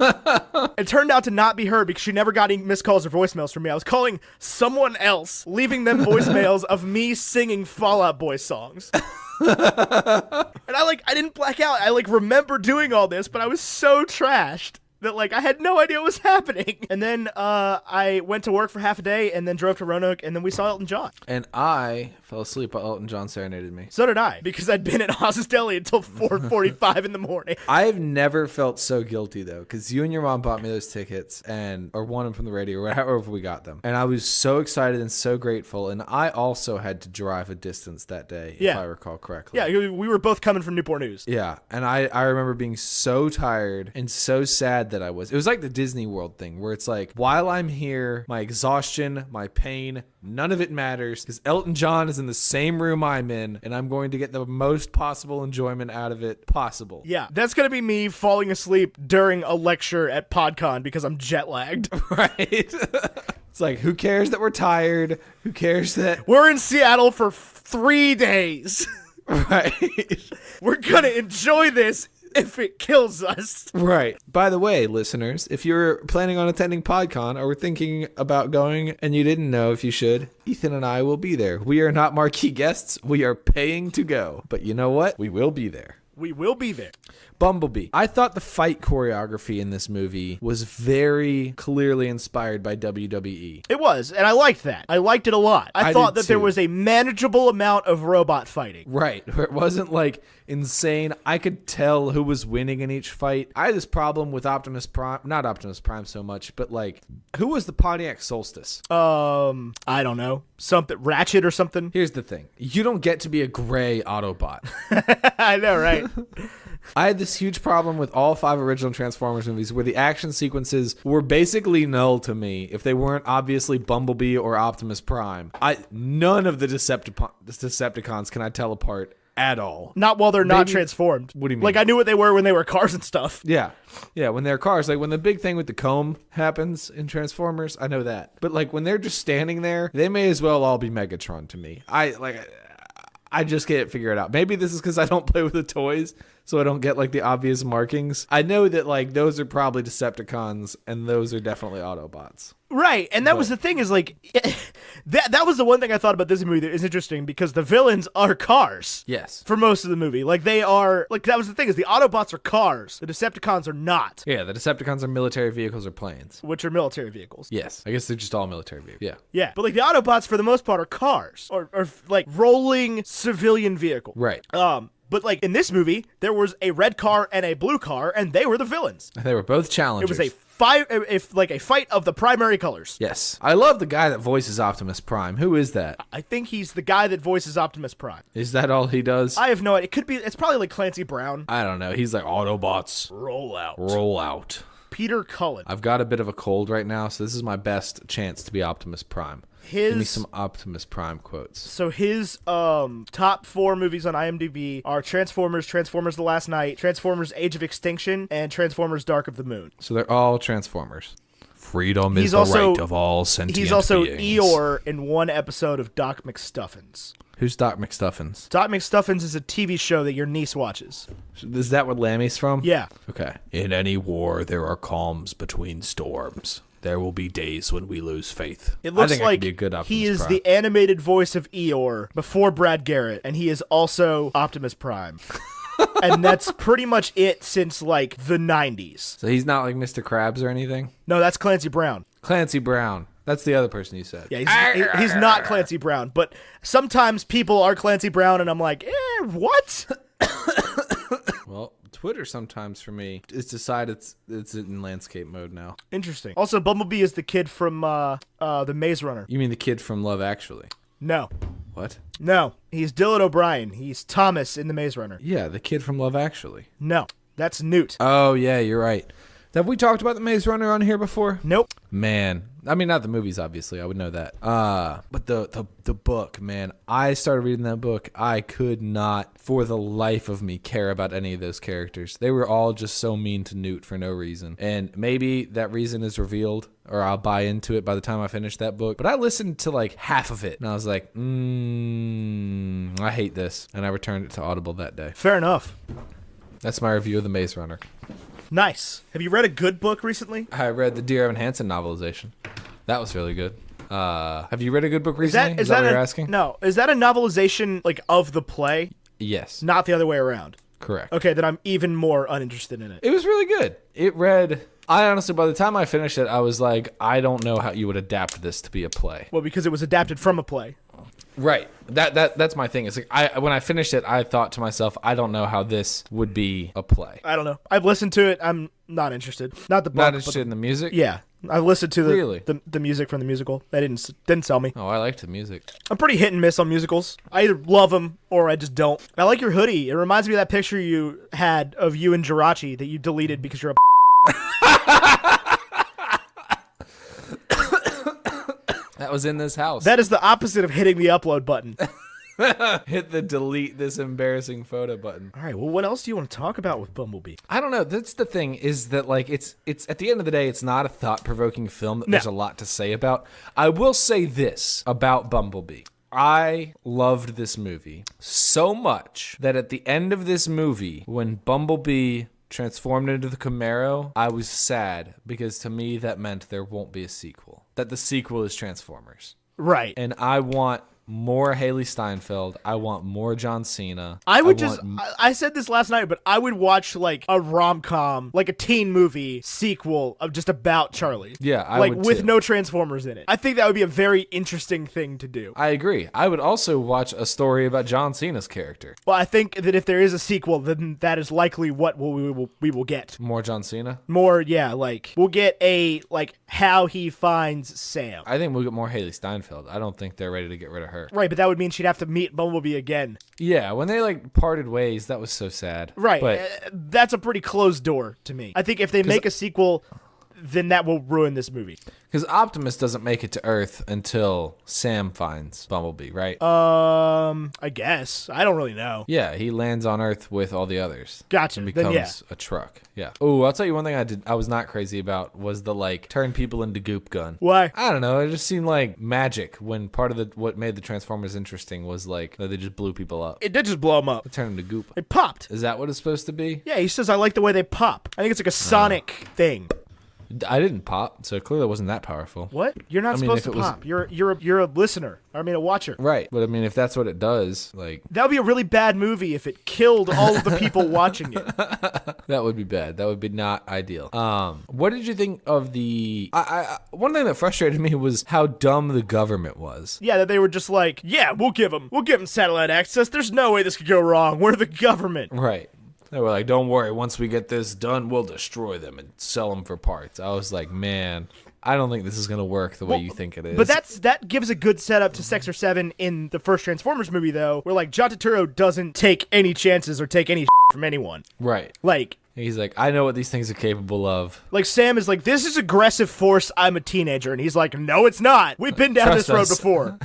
It turned out to not be her, because she never got any missed calls or voicemails from me. I was calling someone else, leaving them voicemails of me singing Fall Out Boy songs. And I didn't black out. I remember doing all this, but I was so trashed that I had no idea what was happening. And then I went to work for half a day and then drove to Roanoke, and then we saw Elton John. And I fell asleep while Elton John serenaded me. So did I, because I'd been at Haas's Deli until 4:45 in the morning. I've never felt so guilty though, because you and your mom bought me those tickets or won them from the radio or however we got them. And I was so excited and so grateful. And I also had to drive a distance that day, if I recall correctly. Yeah, we were both coming from Newport News. Yeah, and I remember being so tired and so sad that it was like the Disney World thing, where it's like, while I'm here, my exhaustion, my pain, none of it matters, because Elton John is in the same room I'm in, and I'm going to get the most possible enjoyment out of it possible. Yeah, that's going to be me falling asleep during a lecture at PodCon because I'm jet lagged. Right? It's like, who cares that we're tired? Who cares that... We're in Seattle for 3 days. Right. We're going to enjoy this if it kills us. Right. By the way, listeners, if you're planning on attending PodCon or were thinking about going and you didn't know if you should, Ethan and I will be there. We are not marquee guests. We are paying to go. But you know what? We will be there. We will be there. Bumblebee. I thought the fight choreography in this movie was very clearly inspired by WWE. It was, and I liked that. I liked it a lot. I thought that there was a manageable amount of robot fighting. Right. Where it wasn't insane. I could tell who was winning in each fight. I had this problem with Optimus Prime. Not Optimus Prime so much, but who was the Pontiac Solstice? I don't know. Something Ratchet or something. Here's the thing. You don't get to be a gray Autobot. I know, right? I had this huge problem with all 5 original Transformers movies where the action sequences were basically null to me if they weren't obviously Bumblebee or Optimus Prime. None of the Decepticons can I tell apart at all. Not while they're not Maybe- transformed. What do you mean? Like, I knew what they were when they were cars and stuff. Yeah. Yeah, when they're cars, like when the big thing with the comb happens in Transformers, I know that. But like when they're just standing there, they may as well all be Megatron to me. I just can't figure it out. Maybe this is because I don't play with the toys, so I don't get like the obvious markings. I know that like those are probably Decepticons and those are definitely Autobots. Right, and that was the thing is like that was the one thing I thought about this movie that is interesting because the villains are cars. Yes. For most of the movie. Like they are like that was the thing is the Autobots are cars. The Decepticons are not, Yeah, the Decepticons are military vehicles or planes. which are military vehicles. Yes. I guess they're just all military vehicles. Yeah. Yeah, but like the Autobots for the most part are cars or like rolling civilian vehicles. Right. But like in this movie, there was a red car and a blue car, and they were the villains. They were both challengers. It was a fight of the primary colors. Yes. I love the guy that voices Optimus Prime. Who is that? I think he's the guy that voices Optimus Prime. Is that all he does? I have no idea. It could be. It's probably like Clancy Brown. I don't know. He's like Autobots. Roll out. Roll out. Peter Cullen. I've got a bit of a cold right now, so this is my best chance to be Optimus Prime. Give me some Optimus Prime quotes. So his top 4 movies on IMDb are Transformers, Transformers The Last Night, Transformers Age of Extinction, and Transformers Dark of the Moon. So they're all Transformers. Freedom is He's the also- right of all sentient He's also beings. Eeyore in one episode of Doc McStuffins. Who's Doc McStuffins? Doc McStuffins is a TV show that your niece watches. Is that what Lammy's from? Yeah. Okay. In any war, there are calms between storms. There will be days when we lose faith. It looks I think I like could be a good Optimus he is Prime. the animated voice of Eeyore before Brad Garrett, and he is also Optimus Prime. And that's pretty much it since, like, the 90s. So he's not like Mr. Krabs or anything? No, that's Clancy Brown. Clancy Brown. That's the other person you said. Yeah, he's not Clancy Brown, but sometimes people are Clancy Brown, and I'm like, what? Well, Twitter sometimes for me, it's decided it's in landscape mode now. Interesting. Also, Bumblebee is the kid from the Maze Runner. You mean the kid from Love Actually? No. What? No. He's Dylan O'Brien. He's Thomas in the Maze Runner. Yeah, the kid from Love Actually. No. That's Newt. Oh, yeah, you're right. Have we talked about the Maze Runner on here before? Nope. Man, I mean, not the movies, obviously. I would know that. But the book, man. I started reading that book. I could not, for the life of me, care about any of those characters. They were all just so mean to Newt for no reason. And maybe that reason is revealed, or I'll buy into it by the time I finish that book. But I listened to like half of it, and I was like, I hate this. And I returned it to Audible that day. Fair enough. That's my review of The Maze Runner. Nice. Have you read a good book recently? I read the Dear Evan Hansen novelization. That was really good. Have you read a good book recently? Is that what you're asking? No. Is that a novelization like of the play? Yes. Not the other way around. Correct. Okay, then I'm even more uninterested in it. It was really good. I honestly, by the time I finished it, I was like, I don't know how you would adapt this to be a play. Well, because it was adapted from a play. Right. That's my thing. It's like when I finished it, I thought to myself, I don't know how this would be a play. I don't know. I've listened to it. I'm not interested. Not the book. Not but interested in the music? yeah. I've listened to Really? the music from the musical. That didn't sell me. Oh, I liked the music. I'm pretty hit and miss on musicals. I either love them or I just don't. I like your hoodie. It reminds me of that picture you had of you and Jirachi that you deleted because you're a That was in this house. That is the opposite of hitting the upload button. Hit the delete this embarrassing photo button. All right, well, what else do you want to talk about with Bumblebee? I don't know. That's the thing, is that like it's at the end of the day, it's not a thought-provoking film that there's a lot to say about. I will say this about Bumblebee. I loved this movie so much that at the end of this movie, when Bumblebee transformed into the Camaro, I was sad because to me that meant there won't be a sequel. That the sequel is Transformers. Right. And I want more Haley Steinfeld. I want more John Cena. I said this last night, but I would watch like a rom-com, like a teen movie sequel of just about Charlie. Yeah, I like would with too. no Transformers in it. I think that would be a very interesting thing to do. I agree. I would also watch a story about John Cena's character. Well, I think that if there is a sequel, then that is likely what we will get. More John Cena? More, yeah, like we'll get a like how he finds Sam. I think we'll get more Haley Steinfeld. I don't think they're ready to get rid of her. Right, but that would mean she'd have to meet Bumblebee again. Yeah, when they like parted ways, that was so sad. Right, But that's a pretty closed door to me. I think if they make a sequel, then that will ruin this movie. Because Optimus doesn't make it to Earth until Sam finds Bumblebee, right? I guess. I don't really know. Yeah, he lands on Earth with all the others. Gotcha. And Then, becomes yeah. a truck. Yeah. Oh, I'll tell you one thing I was not crazy about was the like turn people into goop gun. Why? I don't know. It just seemed like magic when part of what made the Transformers interesting was like they just blew people up. It did just blow him up. It turned them to goop. It popped. Is that what it's supposed to be? Yeah, he says, I like the way they pop. I think it's like a Sonic thing. I didn't pop, so clearly it wasn't that powerful. What? You're not supposed to pop. You're a listener. I mean, a watcher. Right. But I mean, if that's what it does, like... That would be a really bad movie if it killed all of the people watching it. That would be bad. That would be not ideal. What did you think of the... one thing that frustrated me was how dumb the government was. Yeah, that they were just like, yeah, we'll give them satellite access. There's no way this could go wrong. We're the government. Right. They were like, don't worry, once we get this done, we'll destroy them and sell them for parts. I was like, man, I don't think this is going to work the way you think it is. But that gives a good setup to Sector 7 in the first Transformers movie, though, where, like, John Turturro doesn't take any chances or take any from anyone. Right. Like... He's like, I know what these things are capable of. Like, Sam is like, this is aggressive force, I'm a teenager. And he's like, no, it's not. We've been down this road before.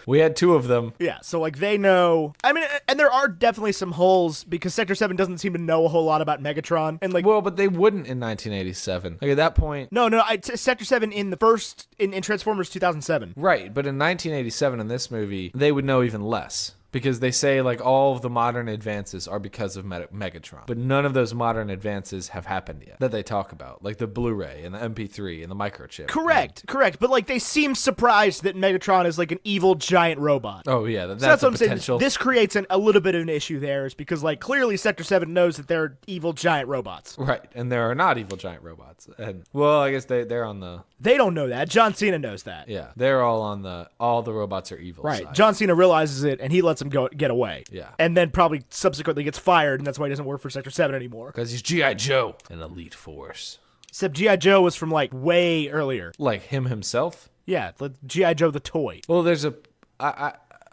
We had 2 of them. Yeah, so, like, they know... I mean, and there are definitely some holes, because Sector 7 doesn't seem to know a whole lot about Megatron, and, like... Well, but they wouldn't in 1987. Like, at that point... No, Sector 7 in the first... In Transformers 2007. Right, but in 1987 in this movie, they would know even less. Because they say, like, all of the modern advances are because of Megatron. But none of those modern advances have happened yet that they talk about. Like the Blu-ray and the MP3 and the microchip. Correct. But, like, they seem surprised that Megatron is, like, an evil giant robot. Oh, yeah. That's what I'm potential. saying. This creates a little bit of an issue there, is because, like, clearly Sector 7 knows that they're evil giant robots. Right, and there are not evil giant robots. And, well, I guess they're on the... They don't know that. John Cena knows that. Yeah, they're all on the... All the robots are evil Right. side. John Cena realizes it, and he lets him get away. Yeah. And then probably subsequently gets fired, and that's why he doesn't work for Sector 7 anymore. Because he's G.I. Joe, an elite force. Except G.I. Joe was from, like, way earlier. Like him himself? Yeah, G.I. Joe the toy. Well, there's a...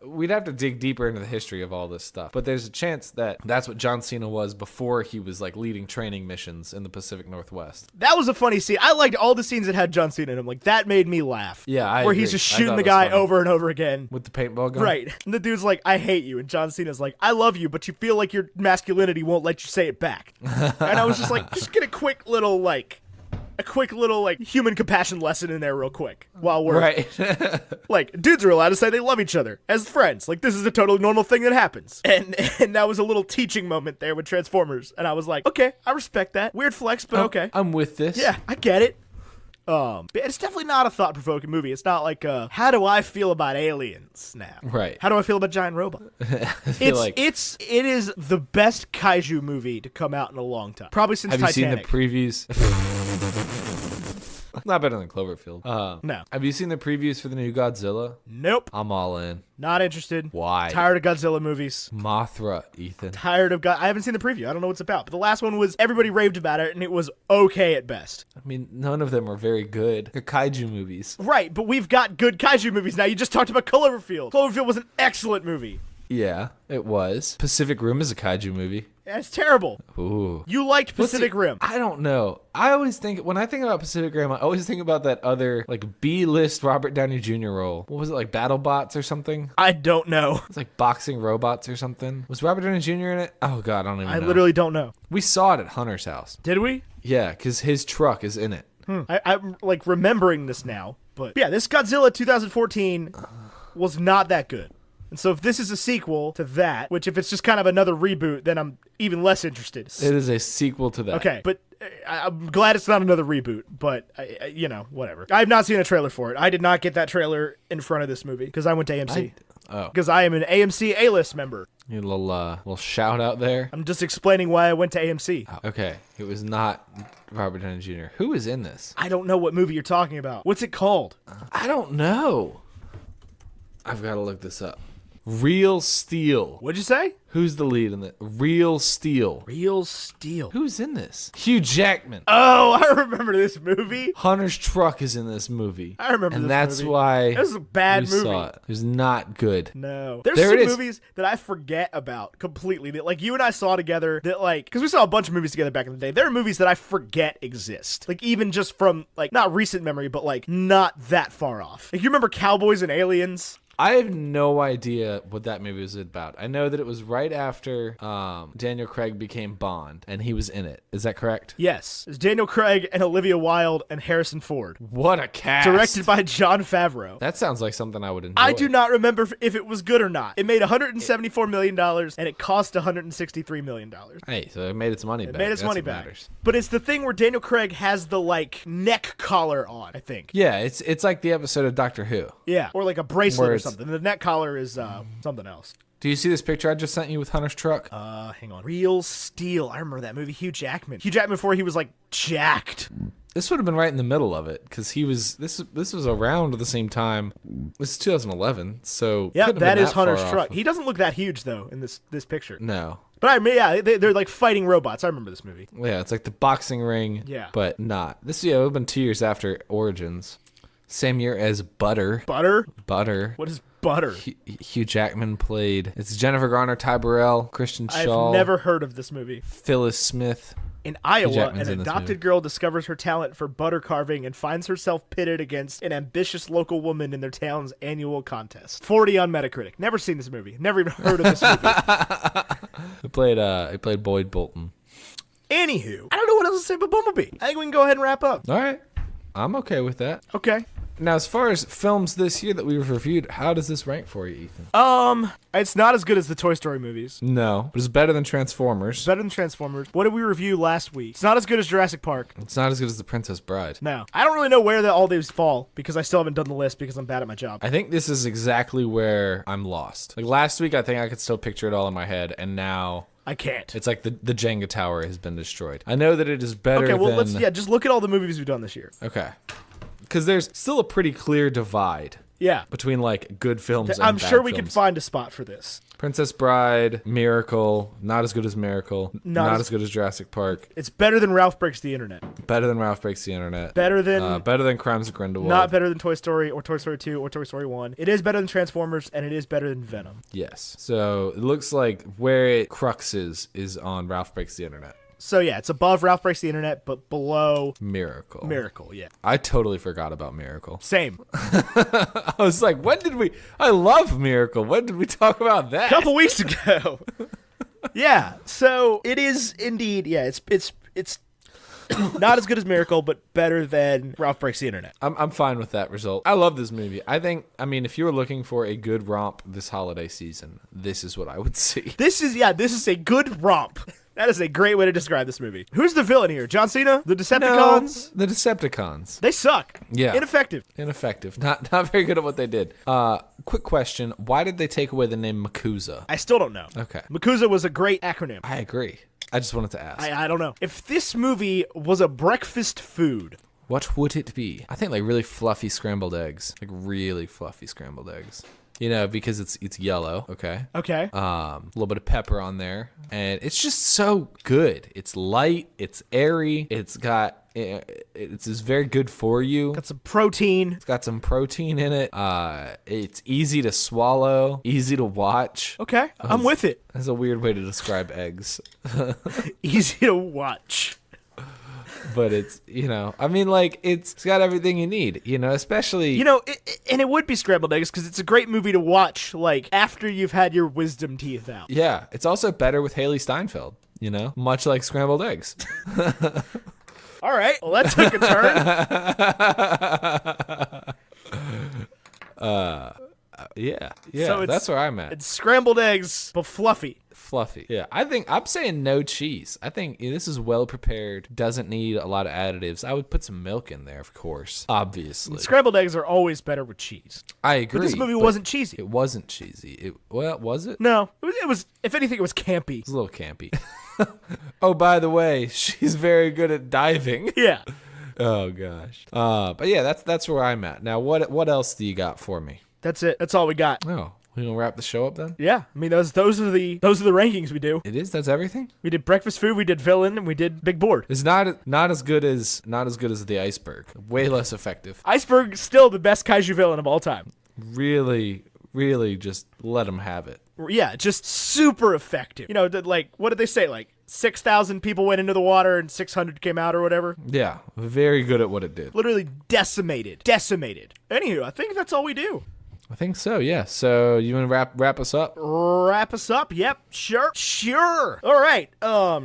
We'd have to dig deeper into the history of all this stuff. But there's a chance that that's what John Cena was before he was, like, leading training missions in the Pacific Northwest. That was a funny scene. I liked all the scenes that had John Cena in them. Like, that made me laugh. Yeah, Where agree. he's just I shooting thought the it was guy funny. over and over again. With the paintball gun? Right. And the dude's like, I hate you. And John Cena's like, I love you, but you feel like your masculinity won't let you say it back. And I was just like, just get a quick little human compassion lesson in there real quick while we're Right. like, dudes are allowed to say they love each other as friends. Like, this is a totally normal thing that happens. And that was a little teaching moment there with Transformers. And I was like, okay, I respect that. Weird flex, but okay. I'm with this. Yeah, I get it. But it's definitely not a thought-provoking movie. It's not like, how do I feel about aliens now? Right. How do I feel about giant robots? It is the best kaiju movie to come out in a long time. Probably since Have Titanic. you seen the previews? Not better than Cloverfield. No. Have you seen the previews for the new Godzilla? Nope. I'm all in. Not interested. Why? Tired of Godzilla movies. Mothra, Ethan. I haven't seen the preview. I don't know what it's about. But the last one was, everybody raved about it, and it was okay at best. I mean, none of them are very good. They're kaiju movies. Right, but we've got good kaiju movies now. You just talked about Cloverfield. Cloverfield was an excellent movie. Yeah, it was. Pacific Rim is a kaiju movie. Yeah, it's terrible. Ooh. You liked Pacific Rim. I don't know. When I think about Pacific Rim, I always think about that other, like, B-list Robert Downey Jr. role. What was it, like BattleBots or something? I don't know. It's like boxing robots or something. Was Robert Downey Jr. in it? Oh, God, I don't even know. I literally don't know. We saw it at Hunter's house. Did we? Yeah, because his truck is in it. I'm, like, remembering this now. But, yeah, this Godzilla 2014 was not that good. And so if this is a sequel to that, which if it's just kind of another reboot, then I'm even less interested. It is a sequel to that. Okay, but I'm glad it's not another reboot, but, whatever. I have not seen a trailer for it. I did not get that trailer in front of this movie because I went to AMC. Because I am an AMC A-list member. You little shout out there. I'm just explaining why I went to AMC. Oh, okay, it was not Robert Downey Jr. Who is in this? I don't know what movie you're talking about. What's it called? I don't know. I've got to look this up. Real Steel. What'd you say? Who's the lead in the Real Steel? Real Steel. Who's in this? Hugh Jackman. Oh, I remember this movie. Hunter's truck is in this movie. I remember this movie. And that's why It was a bad we movie. saw it. It was not good. No. There's There some it is. movies that I forget about completely. That like you and I saw together that like, because we saw a bunch of movies together back in the day. There are movies that I forget exist. Like even just from like, not recent memory, but like not that far off. Like you remember Cowboys and Aliens? I have no idea what that movie was about. I know that it was right after Daniel Craig became Bond, and he was in it. Is that correct? Yes. It's Daniel Craig and Olivia Wilde and Harrison Ford. What a cast. Directed by Jon Favreau. That sounds like something I would enjoy. I do not remember if it was good or not. It made $174 million, and it cost $163 million. Hey, so it made its money back. Made its That's money what back. matters. But it's the thing where Daniel Craig has the, like, neck collar on, I think. Yeah, it's like the episode of Doctor Who. Yeah. Or like a bracelet Where or it's- something. The neck collar is something else. Do you see this picture I just sent you with Hunter's truck? Hang on. Real Steel. I remember that movie. Hugh Jackman. Hugh Jackman before he was, like, jacked. This would have been right in the middle of it because he was. This was around the same time. This is 2011, so Yeah, couldn't have that been is Hunter's far truck. off. He doesn't look that huge, though, in this picture. No. But I mean, yeah, they're like fighting robots. I remember this movie. Yeah, it's like the boxing ring. Yeah. But not. This it would have been 2 years after Origins. Same year as Butter. Butter? Butter. What is Butter? Hugh Jackman played. It's Jennifer Garner, Ty Burrell, Christian Shaw. I've never heard of this movie. Phyllis Smith. In Iowa, Jackman's an in this adopted movie. girl discovers her talent for butter carving and finds herself pitted against an ambitious local woman in their town's annual contest. 40 on Metacritic. Never seen this movie. Never even heard of this movie. He played Boyd Bolton. Anywho, I don't know what else to say about Bumblebee. I think we can go ahead and wrap up. All right. I'm okay with that. Okay. Now, as far as films this year that we've reviewed, how does this rank for you, Ethan? It's not as good as the Toy Story movies. No, but it's better than Transformers. Better than Transformers. What did we review last week? It's not as good as Jurassic Park. It's not as good as The Princess Bride. No. I don't really know where all these fall because I still haven't done the list because I'm bad at my job. I think this is exactly where I'm lost. Like last week, I think I could still picture it all in my head, and now I can't. it's like the Jenga tower has been destroyed. I know that it is better Okay, well, than... let's just look at all the movies we've done this year. Okay. Because there's still a pretty clear divide Yeah. between like good films and I'm bad sure we can films. find a spot for this. Princess Bride, Miracle, not as good as Miracle, not as- as good as Jurassic Park, It's better than Ralph Breaks the Internet. better than Ralph Breaks the Internet, Better than better than Crimes of Grindelwald. not better than Toy Story or Toy Story 2 or Toy Story 1. It is better than Transformers and it is better than Venom. Yes. So it looks like where it cruxes is on Ralph Breaks the Internet. So yeah, it's above Ralph Breaks the Internet but below Miracle. Miracle, yeah. I totally forgot about Miracle. Same. I was like, I love Miracle. When did we talk about that? Couple weeks ago. Yeah, so it is indeed, yeah, it's not as good as Miracle, but better than Ralph Breaks the Internet. I'm fine with that result. I love this movie. I mean, if you were looking for a good romp this holiday season, this is what I would see. This is a good romp. That is a great way to describe this movie. Who's the villain here? John Cena? The Decepticons? No, the Decepticons. They suck. Yeah. Ineffective. Ineffective. Not very good at what they did. Quick question. Why did they take away the name Makuza? I still don't know. Okay. Makuza was a great acronym. I agree. I just wanted to ask. I don't know. If this movie was a breakfast food, What would it be? I think like really fluffy scrambled eggs. Like really fluffy scrambled eggs. You know, because it's yellow, okay? okay. A little bit of pepper on there, and it's just so good. It's light, it's airy, it's just very good for you. Got some protein. It's got some protein in it. It's easy to swallow, easy to watch. Okay, I'm with it. That's a weird way to describe eggs. Easy to watch. But it's, I mean, like, it's got everything you need, especially... And it would be scrambled eggs because it's a great movie to watch, like, after you've had your wisdom teeth out. Yeah, it's also better with Haley Steinfeld, much like scrambled eggs. All right, well, that took a turn. Yeah, So it's- that's where I'm at. It's scrambled eggs, but fluffy. Fluffy. Yeah, I'm saying no cheese. I think this is well prepared, doesn't need a lot of additives. I would put some milk in there, of course, obviously. Scrambled eggs are always better with cheese. I agree. But this movie but wasn't cheesy. It wasn't cheesy. Was it? No, it was, if anything, it was campy. It was a little campy. Oh, by the way, she's very good at diving. Yeah. Oh gosh. But yeah, that's where I'm at. Now, what else do you got for me? That's it. That's all we got. Oh, We gonna wrap the show up then? Yeah, I mean those are the rankings we do. It is. That's everything. We did breakfast food, we did villain, and we did big board. It's not as good as the iceberg. Way less effective. Iceberg still the best kaiju villain of all time. Really, really, just let them have it. Yeah, just super effective. You know, like what did they say? Like 6,000 people went into the water and 600 came out or whatever. Yeah, very good at what it did. Literally decimated. Anywho, I think that's all we do. I think so, yeah. So you want to wrap us up? Wrap us up? Yep, sure. All right.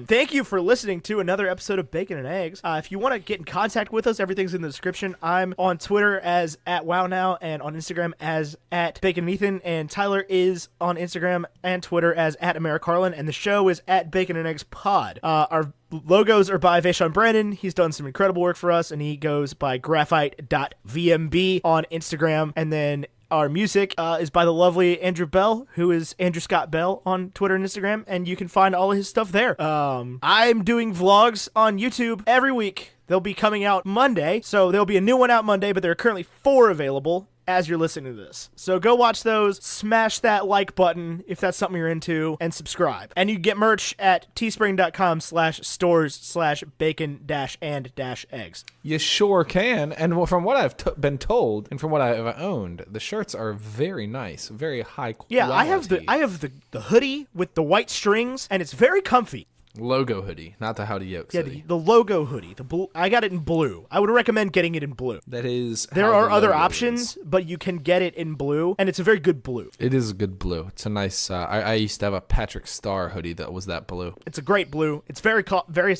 Thank you for listening to another episode of Bacon and Eggs. If you want to get in contact with us, everything's in the description. I'm on Twitter as @WowNow and on Instagram as @BaconEthan, and Tyler is on Instagram and Twitter as @AmeriCarlin, and the show is @BaconandEggsPod. Our logos are by Vaishon Brandon. He's done some incredible work for us, and he goes by graphite.vmb on Instagram, and then our music is by the lovely Andrew Bell, who is Andrew Scott Bell on Twitter and Instagram, and you can find all of his stuff there. I'm doing vlogs on YouTube every week. They'll be coming out Monday, so there'll be a new one out Monday, but there are currently 4 available as you're listening to this. So go watch those, smash that like button if that's something you're into, and subscribe. And you can get merch at teespring.com/stores/bacon-and-eggs. You sure can. And from what I've been told and from what I've owned, the shirts are very nice, very high quality. Yeah, I have the hoodie with the white strings, and it's very comfy. Logo hoodie, not the Howdy Yokes hoodie. The logo hoodie. I got it in blue. I would recommend getting it in blue. That is. There are other options, but you can get it in blue, and it's a very good blue. It is a good blue. It's a nice. I used to have a Patrick Star hoodie that was that blue. It's a great blue. It's very very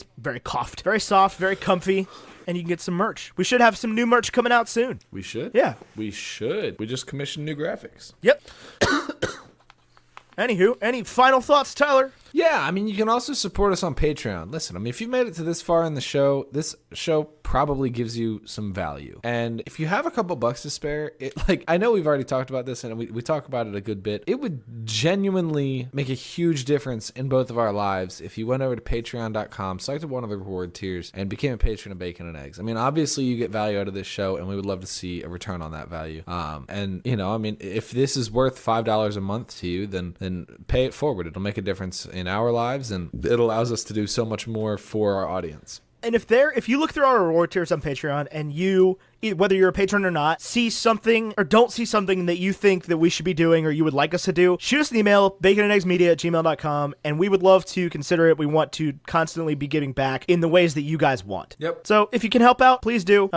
soft, very comfy, and you can get some merch. We should have some new merch coming out soon. We should. Yeah, we should. We just commissioned new graphics. Yep. Anywho, any final thoughts, Tyler? Yeah, I mean, you can also support us on Patreon. Listen, I mean, if you've made it to this far in the show, this show probably gives you some value. And if you have a couple bucks to spare, I know we've already talked about this, and we talk about it a good bit. It would genuinely make a huge difference in both of our lives if you went over to patreon.com, selected one of the reward tiers, and became a patron of Bacon and Eggs. I mean, obviously, you get value out of this show, and we would love to see a return on that value. And, you know, I mean, if this is worth $5 a month to you, then pay it forward. It'll make a difference in our lives, and it allows us to do so much more for our audience. And if you look through our reward tiers on Patreon and you, whether you're a patron or not, see something or don't see something that you think that we should be doing or you would like us to do, shoot us an email, baconandeggsmedia@gmail.com, and we would love to consider it. We want to constantly be giving back in the ways that you guys want. Yep. So if you can help out, please do.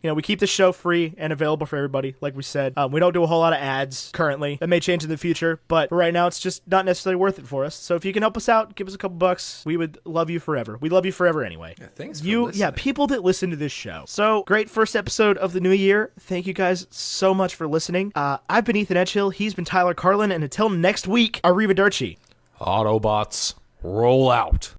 You know, we keep the show free and available for everybody, like we said. We don't do a whole lot of ads currently. That may change in the future, but for right now, it's just not necessarily worth it for us. So if you can help us out, give us a couple bucks. We would love you forever. We love you forever anyway. Yeah, thanks for listening. Yeah, people that listen to this show. So great first episode of the new year. Thank you guys so much for listening. I've been Ethan Edgehill. He's been Tyler Carlin. And until next week, arrivederci. Autobots, roll out.